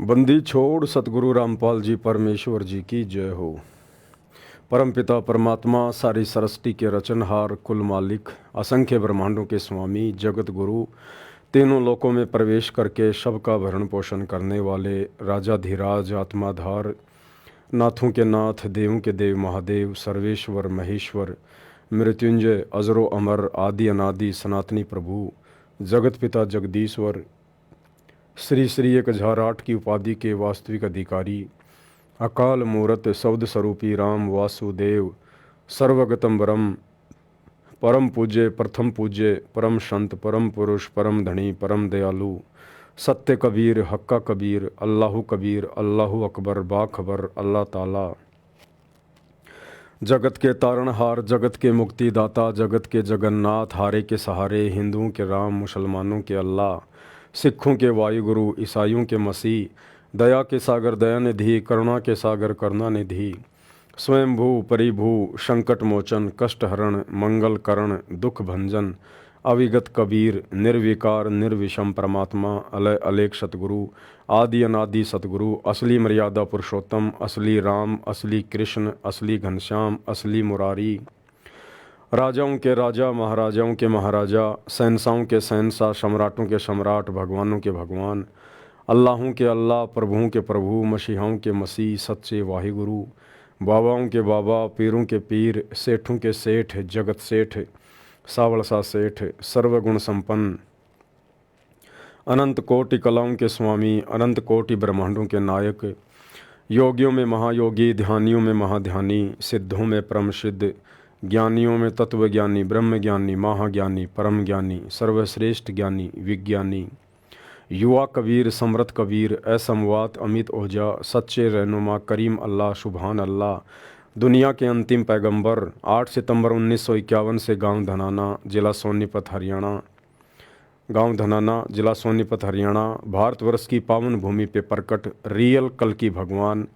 बंदी छोड़ सतगुरु रामपाल जी परमेश्वर जी की जय हो। परमपिता परमात्मा सारी सृष्टि के रचनहार, कुल मालिक, असंख्य ब्रह्मांडों के स्वामी, जगत गुरु, तीनों लोकों में प्रवेश करके सबका भरण पोषण करने वाले राजाधिराज, आत्माधार, नाथों के नाथ, देवों के देव, महादेव, सर्वेश्वर, महेश्वर, मृत्युंजय, अजरो अमर, आदि अनादि, सनातनी प्रभु, जगत पिता जगदीश्वर, श्री श्री एक हजार आठ की उपाधि के वास्तविक अधिकारी, अकाल मूरत शब्द स्वरूपी राम वासुदेव, सर्वगतम ब्रह्म, परम पूज्य, प्रथम पूज्य, परम संत, परम पुरुष, परम धनी, परम दयालु, सत्य कबीर, हक्का कबीर, अल्लाहु कबीर, अल्लाहु अकबर, बाखबर, अल्लाह ताला, जगत के तारणहार, जगत के मुक्तिदाता, जगत के जगन्नाथ, हारे के सहारे, हिंदुओं के राम, मुसलमानों के अल्लाह, सिखों के वायुगुरु, ईसाइयों के मसीह, दया के सागर दयानिधि, करुणा के सागर करुणानिधि, स्वयंभू परिभू, संकट मोचन, कष्ट हरण, मंगल करण, दुख भंजन, अविगत कबीर, निर्विकार निर्विषम परमात्मा, अलय अलेख सतगुरु, आदि अनादि सतगुरु, असली मर्यादा पुरुषोत्तम, असली राम, असली कृष्ण, असली घनश्याम, असली मुरारी, राजाओं के राजा, महाराजाओं के महाराजा, शहंशाहों के शहंशाह, सम्राटों के सम्राट, भगवानों के भगवान, अल्लाहों के अल्लाह, प्रभुओं के प्रभु, मसीहाओं के मसीह, सच्चे वाहिगुरु, बाबाओं के बाबा, पीरों के पीर, सेठों के सेठ, जगत सेठ, सावलसा सेठ, सर्वगुण संपन्न, अनंत कोटि कलाओं के स्वामी, अनंत कोटि ब्रह्मांडों के नायक, योगियों में महायोगी, ध्यानियों में महाध्यानी, सिद्धों में परम सिद्ध, ज्ञानियों में तत्वज्ञानी, ब्रह्म ज्ञानी, महाज्ञानी, परम ज्ञानी, सर्वश्रेष्ठ ज्ञानी, विज्ञानी, युवा कबीर, समृत कबीर, असमवात, अमित ओझा, सच्चे रहनुमा, करीम अल्लाह, सुबहान अल्लाह, दुनिया के अंतिम पैगंबर, 8 सितंबर 1951 से गांव धनाना, जिला सोनीपत, हरियाणा, गांव धनाना, जिला सोनीपत, हरियाणा, भारतवर्ष की पावन भूमि पे प्रकट रियल कल की भगवान,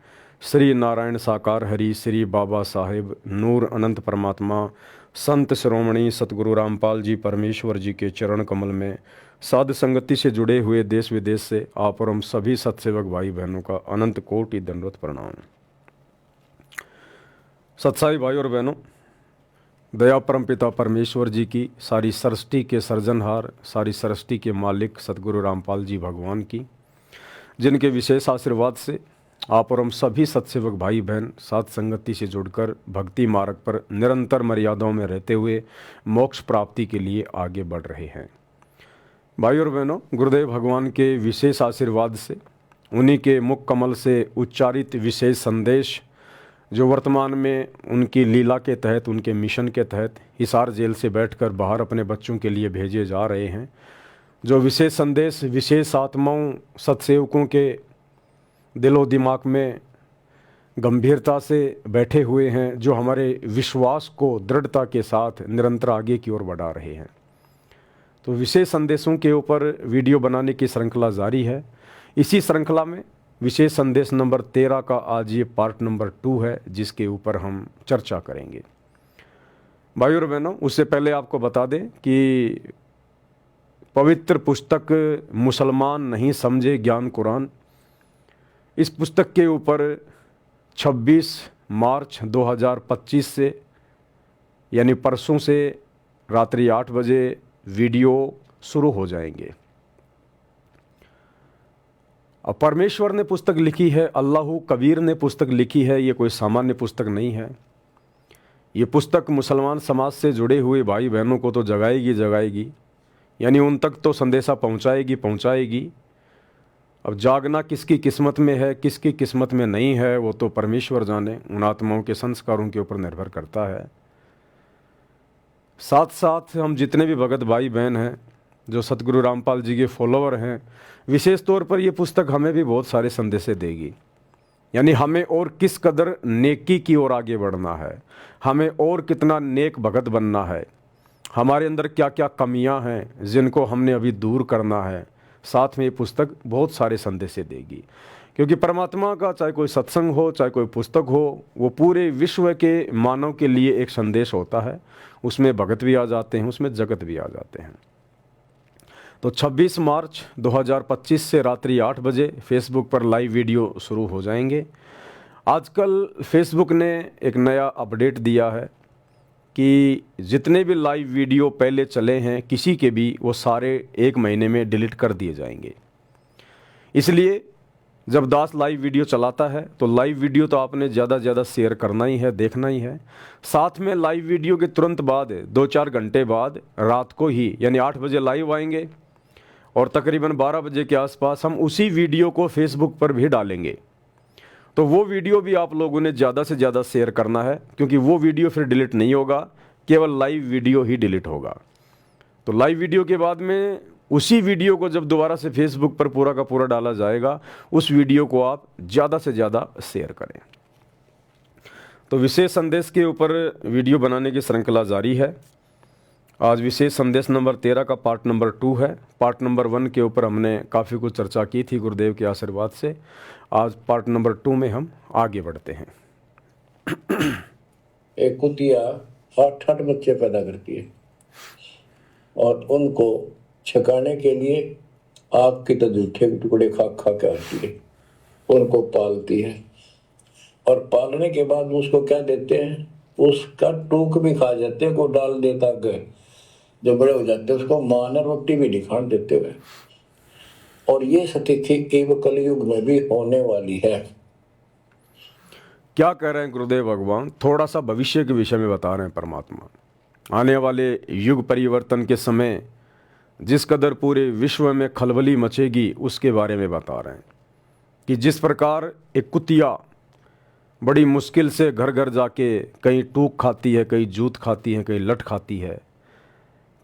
श्री नारायण साकार हरि, श्री बाबा साहेब, नूर अनंत परमात्मा, संत शिरोमणि सतगुरु रामपाल जी परमेश्वर जी के चरण कमल में साध संगति से जुड़े हुए देश विदेश से आप और हम सभी सत्सेवक भाई बहनों का अनंत कोटि दंडवत प्रणाम। सत्साई भाई और बहनों, दया परम पिता परमेश्वर जी की, सारी सृष्टि के सर्जनहार, सारी सृष्टि के मालिक सतगुरु रामपाल जी भगवान की, जिनके विशेष आशीर्वाद से आप और हम सभी सत्सेवक भाई बहन साथ संगति से जुड़कर भक्ति मार्ग पर निरंतर मर्यादाओं में रहते हुए मोक्ष प्राप्ति के लिए आगे बढ़ रहे हैं। भाई और बहनों, गुरुदेव भगवान के विशेष आशीर्वाद से, उन्हीं के मुख कमल से उच्चारित विशेष संदेश जो वर्तमान में उनकी लीला के तहत, उनके मिशन के तहत हिसार जेल से बैठकर बाहर अपने बच्चों के लिए भेजे जा रहे हैं, जो विशेष संदेश विशेष आत्माओं सत्सेवकों के दिलो दिमाग में गंभीरता से बैठे हुए हैं, जो हमारे विश्वास को दृढ़ता के साथ निरंतर आगे की ओर बढ़ा रहे हैं। तो विशेष संदेशों के ऊपर वीडियो बनाने की श्रृंखला जारी है। इसी श्रृंखला में विशेष संदेश नंबर 13 का आज ये पार्ट नंबर 2 है, जिसके ऊपर हम चर्चा करेंगे। भाई और बहनों, उससे पहले आपको बता दें कि पवित्र पुस्तक मुसलमान नहीं समझे ज्ञान कुरान, इस पुस्तक के ऊपर 26 मार्च 2025 से यानी परसों से रात्रि 8 बजे वीडियो शुरू हो जाएंगे। अब परमेश्वर ने पुस्तक लिखी है, अल्लाहु कबीर ने पुस्तक लिखी है, ये कोई सामान्य पुस्तक नहीं है। ये पुस्तक मुसलमान समाज से जुड़े हुए भाई बहनों को तो जगाएगी, यानी उन तक तो संदेशा पहुंचाएगी। अब जागना किसकी किस्मत में है, किसकी किस्मत में नहीं है, वो तो परमेश्वर जाने, उन आत्माओं के संस्कारों के ऊपर निर्भर करता है। साथ साथ हम जितने भी भगत भाई बहन हैं, जो सतगुरु रामपाल जी के फॉलोवर हैं, विशेष तौर पर ये पुस्तक हमें भी बहुत सारे संदेशे देगी। यानी हमें और किस कदर नेकी की ओर आगे बढ़ना है, हमें और कितना नेक भगत बनना है, हमारे अंदर क्या क्या कमियां हैं जिनको हमने अभी दूर करना है। साथ में ये पुस्तक बहुत सारे संदेशे देगी, क्योंकि परमात्मा का चाहे कोई सत्संग हो, चाहे कोई पुस्तक हो, वो पूरे विश्व के मानव के लिए एक संदेश होता है। उसमें भगत भी आ जाते हैं, उसमें जगत भी आ जाते हैं। तो 26 मार्च 2025 से रात्रि 8 बजे फेसबुक पर लाइव वीडियो शुरू हो जाएंगे। आजकल फेसबुक ने एक नया अपडेट दिया है कि जितने भी लाइव वीडियो पहले चले हैं किसी के भी, वो सारे 1 महीने में डिलीट कर दिए जाएंगे। इसलिए जब दास लाइव वीडियो चलाता है तो लाइव वीडियो तो आपने ज़्यादा से ज़्यादा शेयर करना ही है, देखना ही है। साथ में लाइव वीडियो के तुरंत बाद 2-4 घंटे बाद रात को ही यानी 8 बजे लाइव आएंगे और तकरीबन 12 बजे के आसपास हम उसी वीडियो को फेसबुक पर भी डालेंगे। तो वो वीडियो भी आप लोगों ने ज़्यादा से ज़्यादा शेयर करना है, क्योंकि वो वीडियो फिर डिलीट नहीं होगा, केवल लाइव वीडियो ही डिलीट होगा। तो लाइव वीडियो के बाद में उसी वीडियो को जब दोबारा से फेसबुक पर पूरा का पूरा डाला जाएगा, उस वीडियो को आप ज़्यादा से ज़्यादा शेयर करें। तो विशेष संदेश के ऊपर वीडियो बनाने की श्रृंखला जारी है। आज विशेष संदेश नंबर 13 का पार्ट नंबर 2 है। पार्ट नंबर 1 के ऊपर हमने काफ़ी कुछ चर्चा की थी गुरुदेव के आशीर्वाद से। आज पार्ट नंबर 2 में हम आगे बढ़ते हैं। एक कुतिया 8 बच्चे पैदा करती है और उनको छकाने के लिए आग के तो जूठे टुकड़े खा खा के आती है, उनको पालती है और पालने के बाद उसको क्या देते हैं, उसका टूक भी खा जाते हैं, को डाल देता गए जब बड़े हो जाते हैं उसको मां ने रोटी भी नहीं खाने देते हुए। और ये स्थिति केवल कलयुग में भी होने वाली है। क्या कह रहे हैं गुरुदेव भगवान? थोड़ा सा भविष्य के विषय में बता रहे हैं परमात्मा। आने वाले युग परिवर्तन के समय जिस कदर पूरे विश्व में खलबली मचेगी उसके बारे में बता रहे हैं कि जिस प्रकार एक कुतिया बड़ी मुश्किल से घर घर जाके कहीं टूक खाती है, कहीं जूत खाती है, कहीं लट खाती है,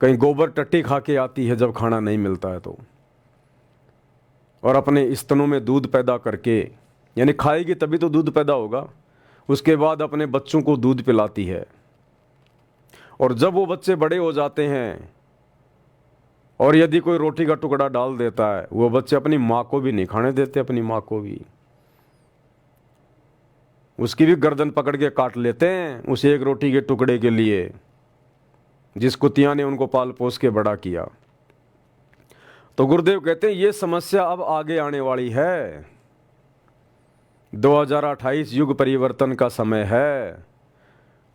कहीं गोबर टट्टी खा के आती है जब खाना नहीं मिलता है तो, और अपने स्तनों में दूध पैदा करके, यानी खाएगी तभी तो दूध पैदा होगा, उसके बाद अपने बच्चों को दूध पिलाती है। और जब वो बच्चे बड़े हो जाते हैं और यदि कोई रोटी का टुकड़ा डाल देता है, वो बच्चे अपनी माँ को भी नहीं खाने देते, अपनी माँ को भी, उसकी भी गर्दन पकड़ के काट लेते हैं उस एक रोटी के टुकड़े के लिए जिस कुतिया ने उनको पाल पोस के बड़ा किया। तो गुरुदेव कहते हैं ये समस्या अब आगे आने वाली है। 2028 युग परिवर्तन का समय है,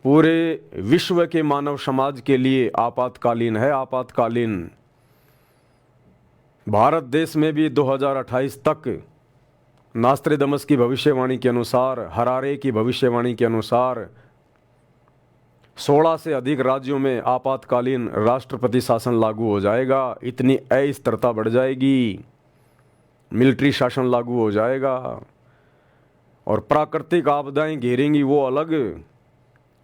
पूरे विश्व के मानव समाज के लिए आपातकालीन है, आपातकालीन। भारत देश में भी 2028 तक नास्त्रेदमस की भविष्यवाणी के अनुसार, हरारे की भविष्यवाणी के अनुसार 16 से अधिक राज्यों में आपातकालीन राष्ट्रपति शासन लागू हो जाएगा। इतनी अस्थिरता बढ़ जाएगी, मिलिट्री शासन लागू हो जाएगा और प्राकृतिक आपदाएं घेरेंगी वो अलग।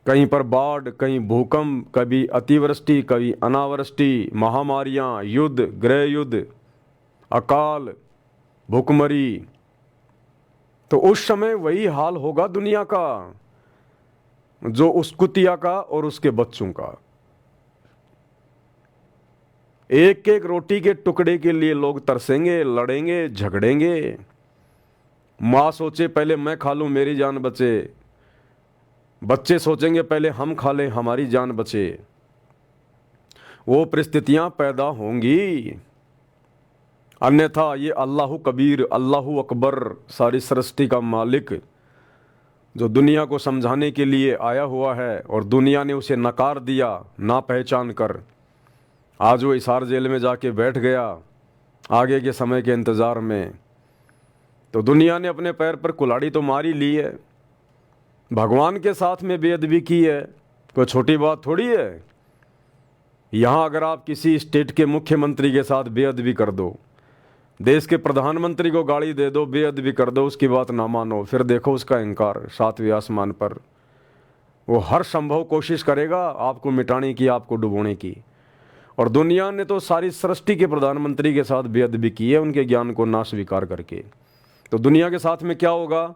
कहीं पर बाढ़, कहीं भूकंप, कभी अतिवृष्टि, कभी अनावृष्टि, महामारियां, युद्ध, गृह युद्ध, अकाल, भूखमरी। तो उस समय वही हाल होगा दुनिया का जो उस कुतिया का और उसके बच्चों का। एक एक रोटी के टुकड़े के लिए लोग तरसेंगे, लड़ेंगे, झगड़ेंगे। माँ सोचे पहले मैं खा लूं मेरी जान बचे, बच्चे सोचेंगे पहले हम खा लें हमारी जान बचे। वो परिस्थितियां पैदा होंगी, अन्यथा ये अल्लाह कबीर, अल्लाह अकबर, सारी सृष्टि का मालिक जो दुनिया को समझाने के लिए आया हुआ है और दुनिया ने उसे नकार दिया ना पहचान कर, आज वो हिसार जेल में जाके बैठ गया आगे के समय के इंतज़ार में। तो दुनिया ने अपने पैर पर कुल्हाड़ी तो मारी ली है, भगवान के साथ में बेअदबी की है, कोई छोटी बात थोड़ी है। यहाँ अगर आप किसी स्टेट के मुख्यमंत्री के साथ बेअदबी कर दो, देश के प्रधानमंत्री को गाली दे दो, बेअदबी कर दो, उसकी बात ना मानो, फिर देखो उसका इनकार 7वें आसमान पर। वो हर संभव कोशिश करेगा आपको मिटाने की, आपको डुबोने की। और दुनिया ने तो सारी सृष्टि के प्रधानमंत्री के साथ बेअदबी की है, उनके ज्ञान को ना स्वीकार करके। तो दुनिया के साथ में क्या होगा?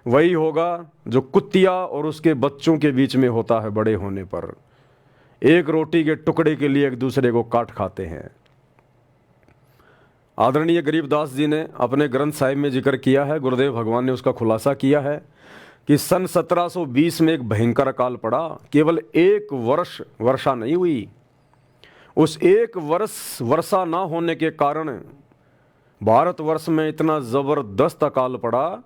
वही होगा जो कुतिया और उसके बच्चों के बीच में होता है बड़े होने पर। एक रोटी के टुकड़े के लिए एक दूसरे को काट खाते हैं। आदरणीय गरीबदास जी ने अपने ग्रंथ साहिब में जिक्र किया है, गुरुदेव भगवान ने उसका खुलासा किया है कि सन 1720 में एक भयंकर अकाल पड़ा। केवल 1 वर्ष वर्षा नहीं हुई, उस एक वर्षा ना होने के कारण भारतवर्ष में इतना जबरदस्त अकाल पड़ा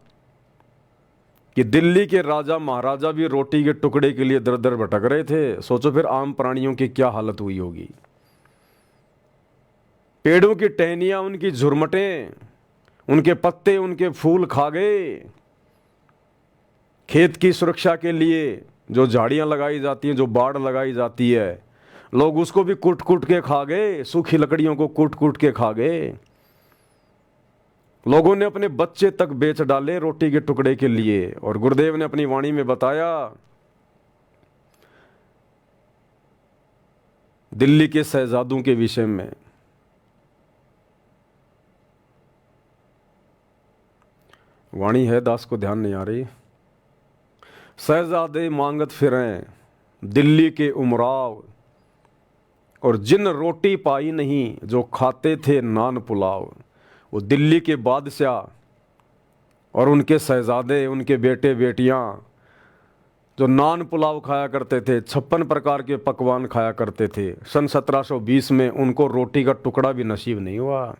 कि दिल्ली के राजा महाराजा भी रोटी के टुकड़े के लिए दर दर भटक रहे थे। सोचो फिर आम प्राणियों की क्या हालत हुई होगी। पेड़ों की टहनियां, उनकी झुरमटें, उनके पत्ते, उनके फूल खा गए। खेत की सुरक्षा के लिए जो झाड़ियां लगाई जाती हैं, जो बाड़ लगाई जाती है, लोग उसको भी कूट कूट के खा गए। सूखी लकड़ियों को कूट कूट के खा गए। लोगों ने अपने बच्चे तक बेच डाले रोटी के टुकड़े के लिए। और गुरुदेव ने अपनी वाणी में बताया, दिल्ली के शहजादों के विषय में, वाणी है, दास को ध्यान नहीं आ रही। शहजादे मांगत फिरें दिल्ली के उमराव, और जिन रोटी पाई नहीं जो खाते थे नान पुलाव। वो दिल्ली के बादशाह और उनके शहजादे, उनके बेटे बेटियां जो नान पुलाव खाया करते थे, 56 प्रकार के पकवान खाया करते थे, सन 1720 में उनको रोटी का टुकड़ा भी नसीब नहीं हुआ।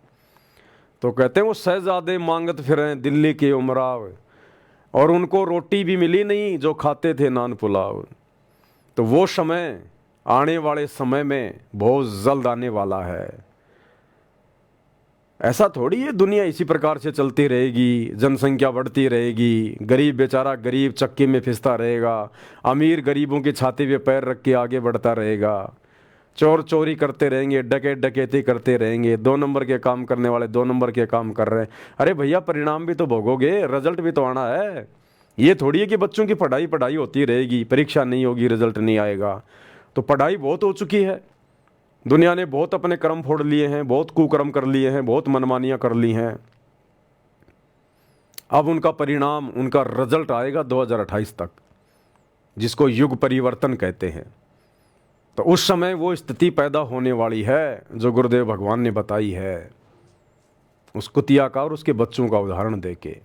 तो कहते हैं वो शहजादे मांगत फिरें दिल्ली के उमराव, और उनको रोटी भी मिली नहीं जो खाते थे नान पुलाव। तो वो समय आने वाले समय में बहुत जल्द आने वाला है। ऐसा थोड़ी है दुनिया इसी प्रकार से चलती रहेगी, जनसंख्या बढ़ती रहेगी, गरीब बेचारा गरीब चक्की में फिसता रहेगा, अमीर गरीबों की छाती पे पैर रख के आगे बढ़ता रहेगा, चोर चोरी करते रहेंगे, डकैत डकैती करते रहेंगे, 2 नंबर के काम करने वाले 2 नंबर के काम कर रहे हैं। अरे भैया, परिणाम भी तो भोगोगे, रिजल्ट भी तो आना है। ये थोड़ी है कि बच्चों की पढ़ाई पढ़ाई होती रहेगी, परीक्षा नहीं होगी, रिजल्ट नहीं आएगा। तो पढ़ाई बहुत हो चुकी है, दुनिया ने बहुत अपने कर्म फोड़ लिए हैं, बहुत कुकर्म कर लिए हैं, बहुत मनमानियां कर ली हैं। अब उनका परिणाम, उनका रिजल्ट आएगा 2028 तक, जिसको युग परिवर्तन कहते हैं। तो उस समय वो स्थिति पैदा होने वाली है जो गुरुदेव भगवान ने बताई है, उस कुतिया का और उसके बच्चों का उदाहरण देके।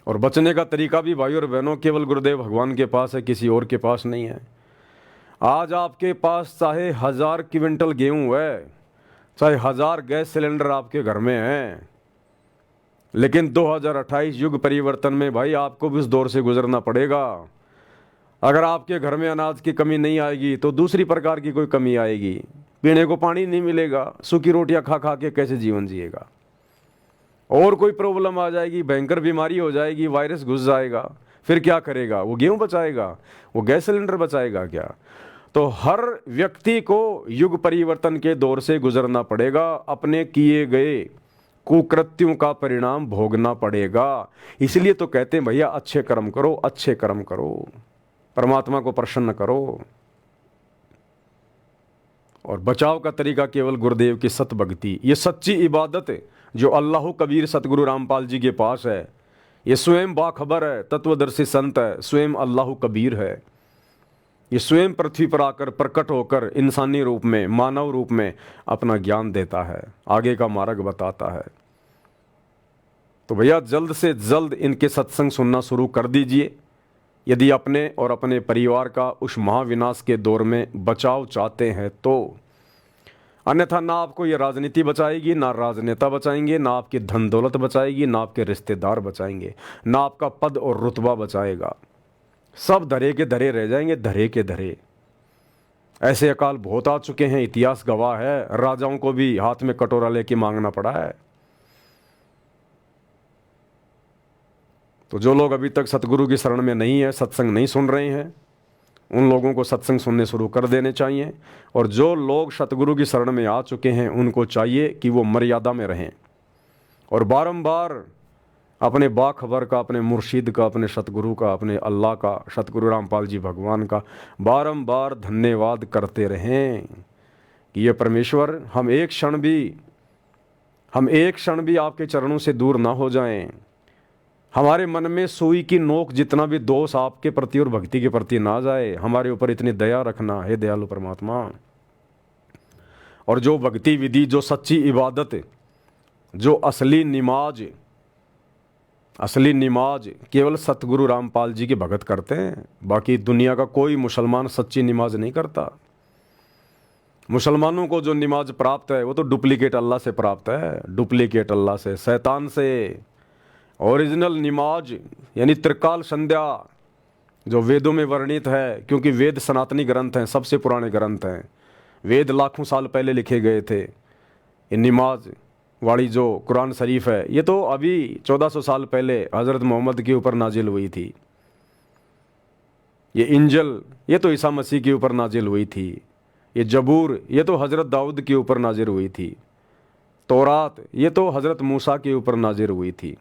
और बचने का तरीका भी भाई और बहनों केवल गुरुदेव भगवान के पास है, किसी और के पास नहीं है। आज आपके पास चाहे 1000 क्विंटल गेहूं है, चाहे 1000 गैस सिलेंडर आपके घर में हैं, लेकिन 2028 युग परिवर्तन में भाई आपको भी इस दौर से गुजरना पड़ेगा। अगर आपके घर में अनाज की कमी नहीं आएगी तो दूसरी प्रकार की कोई कमी आएगी। पीने को पानी नहीं मिलेगा, सूखी रोटियां खा खा के कैसे जीवन जिएगा। और कोई प्रॉब्लम आ जाएगी, भयंकर बीमारी हो जाएगी, वायरस घुस जाएगा, फिर क्या करेगा? वो गेहूं बचाएगा? वो गैस सिलेंडर बचाएगा क्या? तो हर व्यक्ति को युग परिवर्तन के दौर से गुजरना पड़ेगा, अपने किए गए कुकृत्यों का परिणाम भोगना पड़ेगा। इसलिए तो कहते हैं भैया, अच्छे कर्म करो, अच्छे कर्म करो, परमात्मा को प्रसन्न करो। और बचाव का तरीका केवल गुरुदेव की सत भक्ति, ये सच्ची इबादत जो अल्लाह कबीर सतगुरु रामपाल जी के पास है। ये स्वयं बाखबर है, तत्वदर्शी संत है, स्वयं अल्लाह कबीर है। ये स्वयं पृथ्वी पर आकर प्रकट होकर इंसानी रूप में, मानव रूप में अपना ज्ञान देता है, आगे का मार्ग बताता है। तो भैया जल्द से जल्द इनके सत्संग सुनना शुरू कर दीजिए, यदि अपने और अपने परिवार का उस महाविनाश के दौर में बचाव चाहते हैं तो। अन्यथा ना आपको ये राजनीति बचाएगी, ना राजनेता बचाएंगे, ना आपकी धन दौलत बचाएगी, ना आपके रिश्तेदार बचाएंगे, ना आपका पद और रुतबा बचाएगा। सब धरे के धरे रह जाएंगे, धरे के धरे। ऐसे अकाल बहुत आ चुके हैं, इतिहास गवाह है। राजाओं को भी हाथ में कटोरा लेके मांगना पड़ा है। तो जो लोग अभी तक सतगुरु की शरण में नहीं है, सत्संग नहीं सुन रहे हैं, उन लोगों को सत्संग सुनने शुरू कर देने चाहिए। और जो लोग सतगुरु की शरण में आ चुके हैं, उनको चाहिए कि वो मर्यादा में रहें और बारंबार अपने बाखबर का, अपने मुर्शिद का, अपने सतगुरु का, अपने अल्लाह का, सतगुरु रामपाल जी भगवान का बारंबार धन्यवाद करते रहें कि ये परमेश्वर, हम एक क्षण भी आपके चरणों से दूर ना हो जाएं। हमारे मन में सुई की नोक जितना भी दोष आपके प्रति और भक्ति के प्रति ना जाए। हमारे ऊपर इतनी दया रखना, हे दयालु परमात्मा। और जो भक्ति विधि, जो सच्ची इबादत, जो असली निमाज केवल सतगुरु रामपाल जी के भगत करते हैं। बाकी दुनिया का कोई मुसलमान सच्ची निमाज नहीं करता। मुसलमानों को जो नमाज प्राप्त है वो तो डुप्लीकेट अल्लाह से प्राप्त है, डुप्लीकेट अल्लाह से, शैतान से। ओरिजिनल नमाज यानी त्रिकाल संध्या जो वेदों में वर्णित है, क्योंकि वेद सनातनी ग्रंथ हैं, सबसे पुराने ग्रंथ हैं, वेद लाखों साल पहले लिखे गए थे। ये नमाज वाली जो कुरान शरीफ है ये तो अभी 1400 साल पहले हज़रत मोहम्मद के ऊपर नाजिल हुई थी। ये इंजल ये तो ईसा मसीह के ऊपर नाजिल हुई थी। ये जबूर ये तो हज़रत दाऊद के ऊपर नाजिल हुई थी। तौरात ये तो हज़रत मूसा के ऊपर नाजिल हुई थी।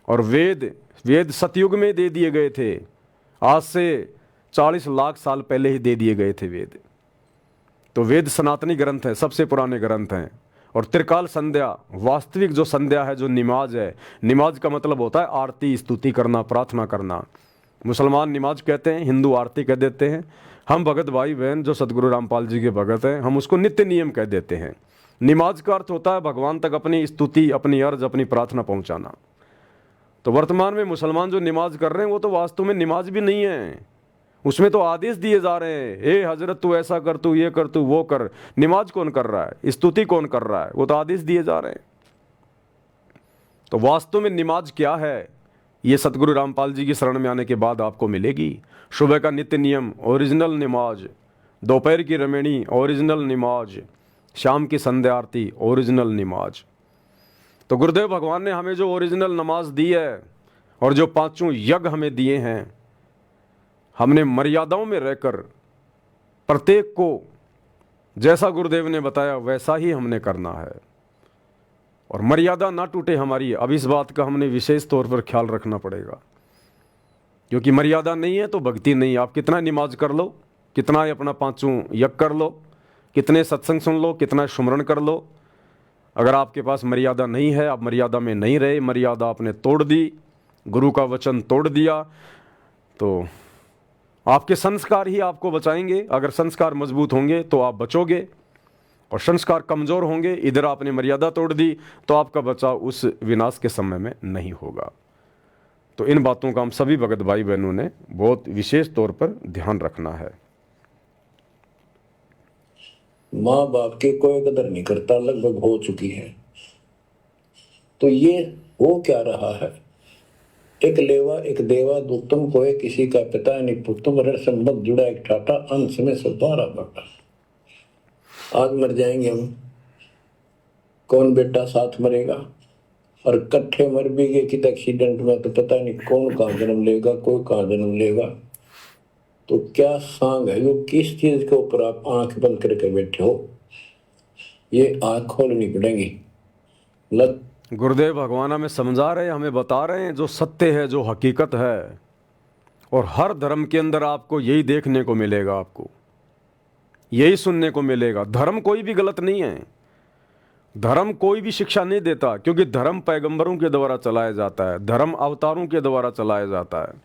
और वेद सतयुग में दे दिए गए थे, आज से 40 लाख साल पहले ही दे दिए गए थे वेद। तो वेद सनातनी ग्रंथ हैं, सबसे पुराने ग्रंथ हैं। और त्रिकाल संध्या वास्तविक जो संध्या है, जो नमाज है, नमाज का मतलब होता है आरती स्तुति करना, प्रार्थना करना। मुसलमान नमाज कहते हैं, हिंदू आरती कह देते हैं। हम भगत भाई बहन जो सतगुरु रामपाल जी के भगत हैं, हम उसको नित्य नियम कह देते हैं। नमाज का अर्थ होता है भगवान तक अपनी स्तुति, अपनी अर्ज, अपनी प्रार्थना पहुंचाना। तो वर्तमान में मुसलमान जो नमाज कर रहे हैं वो तो वास्तव में नमाज भी नहीं है, उसमें तो आदेश दिए जा रहे हैं, ए हजरत तू ऐसा कर, तू ये कर, तू वो कर। नमाज कौन कर रहा है, स्तुति कौन कर रहा है, वो तो आदेश दिए जा रहे हैं। तो वास्तव में नमाज क्या है, ये सतगुरु रामपाल जी की शरण में आने के बाद आपको मिलेगी। सुबह का नित्य नियम ओरिजिनल नमाज, दोपहर की रमेणी ओरिजिनल नमाज, शाम की संध्या आरती ओरिजिनल नमाज। तो गुरुदेव भगवान ने हमें जो ओरिजिनल नमाज दी है और जो पांचों यज्ञ हमें दिए हैं, हमने मर्यादाओं में रहकर प्रत्येक को जैसा गुरुदेव ने बताया वैसा ही हमने करना है। और मर्यादा ना टूटे हमारी, अब इस बात का हमने विशेष तौर पर ख्याल रखना पड़ेगा, क्योंकि मर्यादा नहीं है तो भक्ति नहीं। आप कितना नमाज कर लो, कितना अपना पांचों यज्ञ कर लो, कितने सत्संग सुन लो, कितना सुमरण कर लो, अगर आपके पास मर्यादा नहीं है, आप मर्यादा में नहीं रहे, मर्यादा आपने तोड़ दी, गुरु का वचन तोड़ दिया, तो आपके संस्कार ही आपको बचाएंगे। अगर संस्कार मजबूत होंगे तो आप बचोगे, और संस्कार कमज़ोर होंगे, इधर आपने मर्यादा तोड़ दी, तो आपका बचाव उस विनाश के समय में नहीं होगा। तो इन बातों का हम सभी भगत भाई बहनों ने बहुत विशेष तौर पर ध्यान रखना है। माँ बाप की कोई कदर नहीं करता, लगभग हो चुकी है। तो ये हो क्या रहा है, एक लेवा एक देवा दुत्तम कोई किसी का पिता नहीं पुत्तम रण संबंध जुड़ा एक ठाटा अंश में सब बारा बटा। आज मर जाएंगे हम, कौन बेटा साथ मरेगा, और कट्ठे मर भी गए कि एक्सीडेंट में तो पता नहीं कौन कहाँ जन्म लेगा, कोई कहाँ जन्म लेगा। तो क्या सांग है, वो किस चीज के ऊपर आप आंख बंद करके बैठे हो, ये आंख खोलनी पड़ेगी। गुरुदेव भगवान हमें समझा रहे हैं, हमें बता रहे हैं जो सत्य है, जो हकीकत है। और हर धर्म के अंदर आपको यही देखने को मिलेगा, आपको यही सुनने को मिलेगा। धर्म कोई भी गलत नहीं है, धर्म कोई भी शिक्षा नहीं देता, क्योंकि धर्म पैगंबरों के द्वारा चलाया जाता है, धर्म अवतारों के द्वारा चलाया जाता है।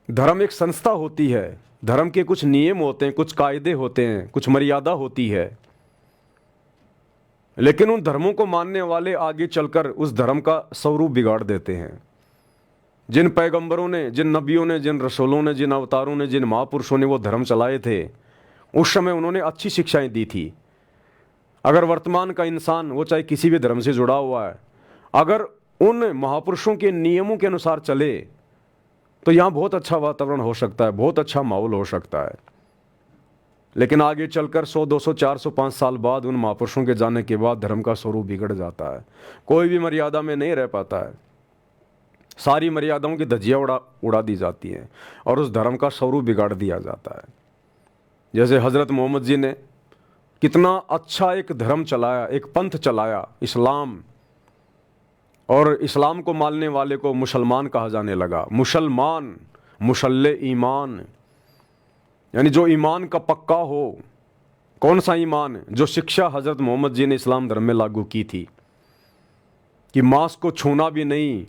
धर्म एक संस्था होती है, धर्म के कुछ नियम होते हैं, कुछ कायदे होते हैं, कुछ मर्यादा होती है। लेकिन उन धर्मों को मानने वाले आगे चलकर उस धर्म का स्वरूप बिगाड़ देते हैं। जिन पैगंबरों ने, जिन नबियों ने, जिन रसूलों ने, जिन अवतारों ने, जिन महापुरुषों ने वो धर्म चलाए थे, उस समय उन्होंने अच्छी शिक्षाएं दी थी। अगर वर्तमान का इंसान, वो चाहे किसी भी धर्म से जुड़ा हुआ है, अगर उन महापुरुषों के नियमों के अनुसार चले तो यहाँ बहुत अच्छा वातावरण हो सकता है, बहुत अच्छा माहौल हो सकता है। लेकिन आगे चलकर 100, 200, 400, 5 साल बाद उन महापुरुषों के जाने के बाद धर्म का स्वरूप बिगड़ जाता है, कोई भी मर्यादा में नहीं रह पाता है, सारी मर्यादाओं की धज्जियाँ उड़ा दी जाती हैं और उस धर्म का स्वरूप बिगाड़ दिया जाता है। जैसे हज़रत मोहम्मद जी ने कितना अच्छा एक धर्म चलाया, एक पंथ चलाया, इस्लाम, और इस्लाम को मानने वाले को मुसलमान कहा जाने लगा। मुसलमान, मुसल्ले ईमान, यानी जो ईमान का पक्का हो। कौन सा ईमान? जो शिक्षा हज़रत मोहम्मद जी ने इस्लाम धर्म में लागू की थी कि मांस को छूना भी नहीं,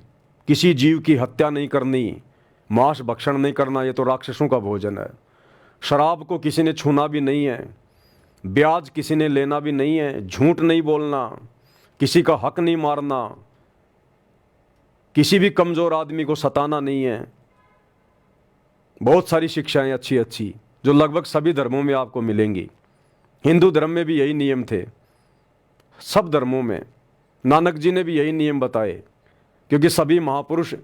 किसी जीव की हत्या नहीं करनी, मांस भक्षण नहीं करना, ये तो राक्षसों का भोजन है। शराब को किसी ने छूना भी नहीं है, ब्याज किसी ने लेना भी नहीं है, झूठ नहीं बोलना, किसी का हक नहीं मारना, किसी भी कमज़ोर आदमी को सताना नहीं है। बहुत सारी शिक्षाएं अच्छी अच्छी, जो लगभग सभी धर्मों में आपको मिलेंगी। हिंदू धर्म में भी यही नियम थे, सब धर्मों में। नानक जी ने भी यही नियम बताए, क्योंकि सभी महापुरुष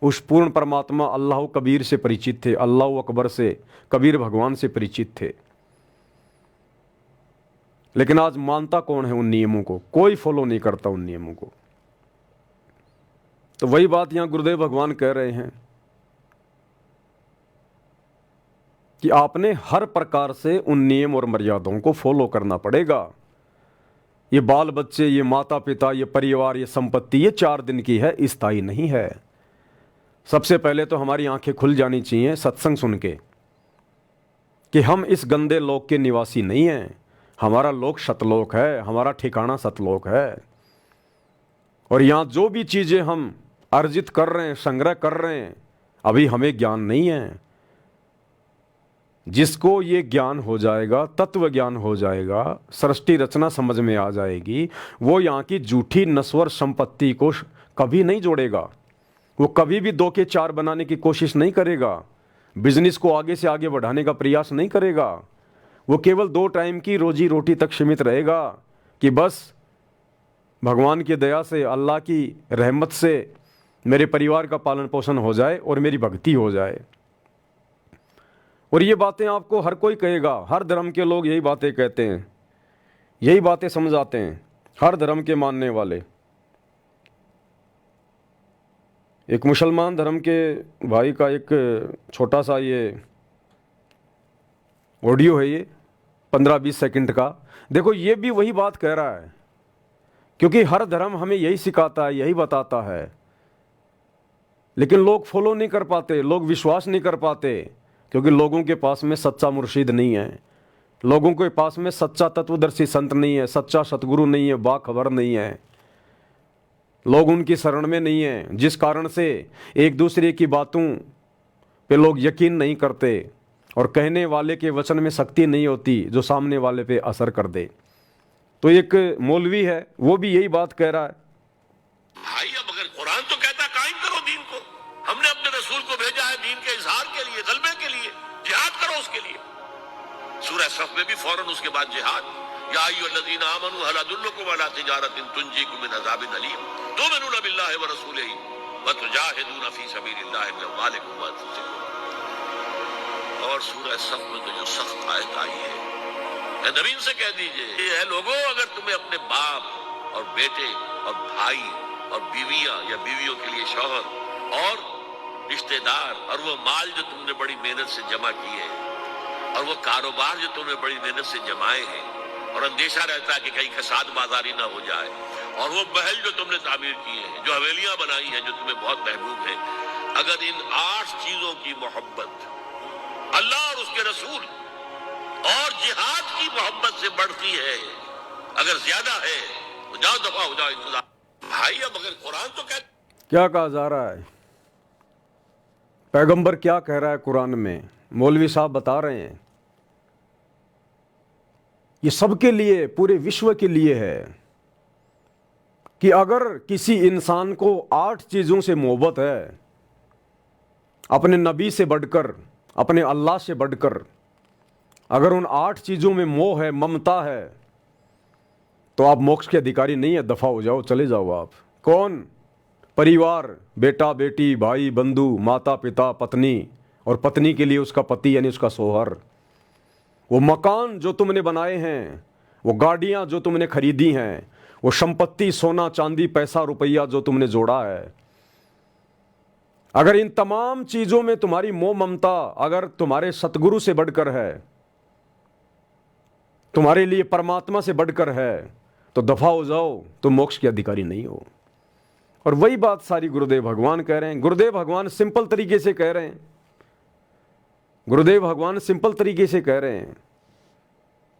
उस पूर्ण परमात्मा अल्लाह कबीर से परिचित थे, अल्लाह अकबर से, कबीर भगवान से परिचित थे। लेकिन आज मानता कौन है उन नियमों को? कोई फॉलो नहीं करता उन नियमों को। तो वही बात यहां गुरुदेव भगवान कह रहे हैं कि आपने हर प्रकार से उन नियम और मर्यादाओं को फॉलो करना पड़ेगा। ये बाल बच्चे, ये माता पिता, ये परिवार, ये संपत्ति, ये 4 दिन की है, स्थायी नहीं है। सबसे पहले तो हमारी आंखें खुल जानी चाहिए सत्संग सुन के कि हम इस गंदे लोक के निवासी नहीं हैं। हमारा लोक सतलोक है, हमारा ठिकाना सतलोक है। और यहाँ जो भी चीज़ें हम अर्जित कर रहे हैं, संग्रह कर रहे हैं, अभी हमें ज्ञान नहीं है। जिसको ये ज्ञान हो जाएगा, तत्व ज्ञान हो जाएगा, सृष्टि रचना समझ में आ जाएगी, वो यहाँ की झूठी नश्वर संपत्ति को कभी नहीं जोड़ेगा। वो कभी भी 2 के 4 बनाने की कोशिश नहीं करेगा, बिजनेस को आगे से आगे बढ़ाने का प्रयास नहीं करेगा। वो केवल 2 टाइम की रोजी रोटी तक सीमित रहेगा कि बस भगवान की दया से, अल्लाह की रहमत से मेरे परिवार का पालन पोषण हो जाए और मेरी भक्ति हो जाए। और ये बातें आपको हर कोई कहेगा, हर धर्म के लोग यही बातें कहते हैं, यही बातें समझाते हैं, हर धर्म के मानने वाले। एक मुसलमान धर्म के भाई का एक छोटा सा ये ऑडियो है, ये 15-20 सेकंड का। देखो, ये भी वही बात कह रहा है, क्योंकि हर धर्म हमें यही सिखाता है, यही बताता है। लेकिन लोग फॉलो नहीं कर पाते, लोग विश्वास नहीं कर पाते, क्योंकि लोगों के पास में सच्चा मुर्शिद नहीं है, लोगों के पास में सच्चा तत्वदर्शी संत नहीं है, सच्चा सतगुरु नहीं है, बाखबर नहीं है। लोग उनकी शरण में नहीं है, जिस कारण से एक दूसरे की बातों पे लोग यकीन नहीं करते और कहने वाले के वचन में शक्ति नहीं होती जो सामने वाले पे असर कर दे। तो एक मौलवी है, वो भी यही बात कह रहा है। भाई, अब अगर कुरान तो कहता कायम करो दीन को, हमने अपने रसूल को भेजा है दीन के इजहार के लिए, गलबे के लिए, जिहाद करो उसके लिए। सूरह सफ में भी फौरन उसके बाद जिहाद, या अय्युहल्लज़ीना आमनू हल अदुल्लुकुम अला तिजारतिन तुंजीकुम मिन अज़ाबिन अलीम तु'मिनूना बिल्लाहि व रसूलिही व तुजाहिदूना फी सबीलिल्लाहि बिअम्वालिकुम व अनफुसिकुम। और सूरह सफ में तो जो सख्त आयत आई है, नबी से कह दीजिए, ये है लोगों, अगर तुम्हें अपने बाप और बेटे और भाई और बीवियां या बीवियों के लिए शौहर और रिश्तेदार और वो माल जो तुमने बड़ी मेहनत से जमा किए हैं और वो कारोबार जो तुमने बड़ी मेहनत से जमाए हैं और अंदेशा रहता है कि कहीं फसाद बाजारी ना हो जाए, और वो महल जो तुमने तामीर किए हैं, जो हवेलियां बनाई हैं जो तुम्हें बहुत महबूब है, अगर इन 8 चीजों की मोहब्बत अल्लाह और उसके रसूल और जिहाद की मोहब्बत से बढ़ती है, अगर ज्यादा है तो जाओ दफा हो जाओ इंतजार। भाई, अब अगर कुरान तो क्या कहा जा रहा है, पैगंबर क्या कह रहा है कुरान में, मौलवी साहब बता रहे हैं, ये सबके लिए, पूरे विश्व के लिए है कि अगर किसी इंसान को 8 चीजों से मोहब्बत है, अपने नबी से बढ़कर, अपने अल्लाह से बढ़कर, अगर उन 8 चीजों में मोह है, ममता है, तो आप मोक्ष के अधिकारी नहीं है, दफा हो जाओ, चले जाओ आप। कौन? परिवार, बेटा बेटी, भाई बंधु, माता पिता, पत्नी, और पत्नी के लिए उसका पति यानी उसका सोहर, वो मकान जो तुमने बनाए हैं, वो गाड़ियां जो तुमने खरीदी हैं, वो संपत्ति, सोना चांदी, पैसा रुपया जो तुमने जोड़ा है, अगर इन तमाम चीजों में तुम्हारी मोह ममता अगर तुम्हारे सतगुरु से बढ़कर है, तुम्हारे लिए परमात्मा से बढ़कर है, तो दफा हो जाओ, तुम मोक्ष के अधिकारी नहीं हो। और वही बात सारी गुरुदेव भगवान कह रहे हैं। गुरुदेव भगवान सिंपल तरीके से कह रहे हैं, गुरुदेव भगवान सिंपल तरीके से कह रहे हैं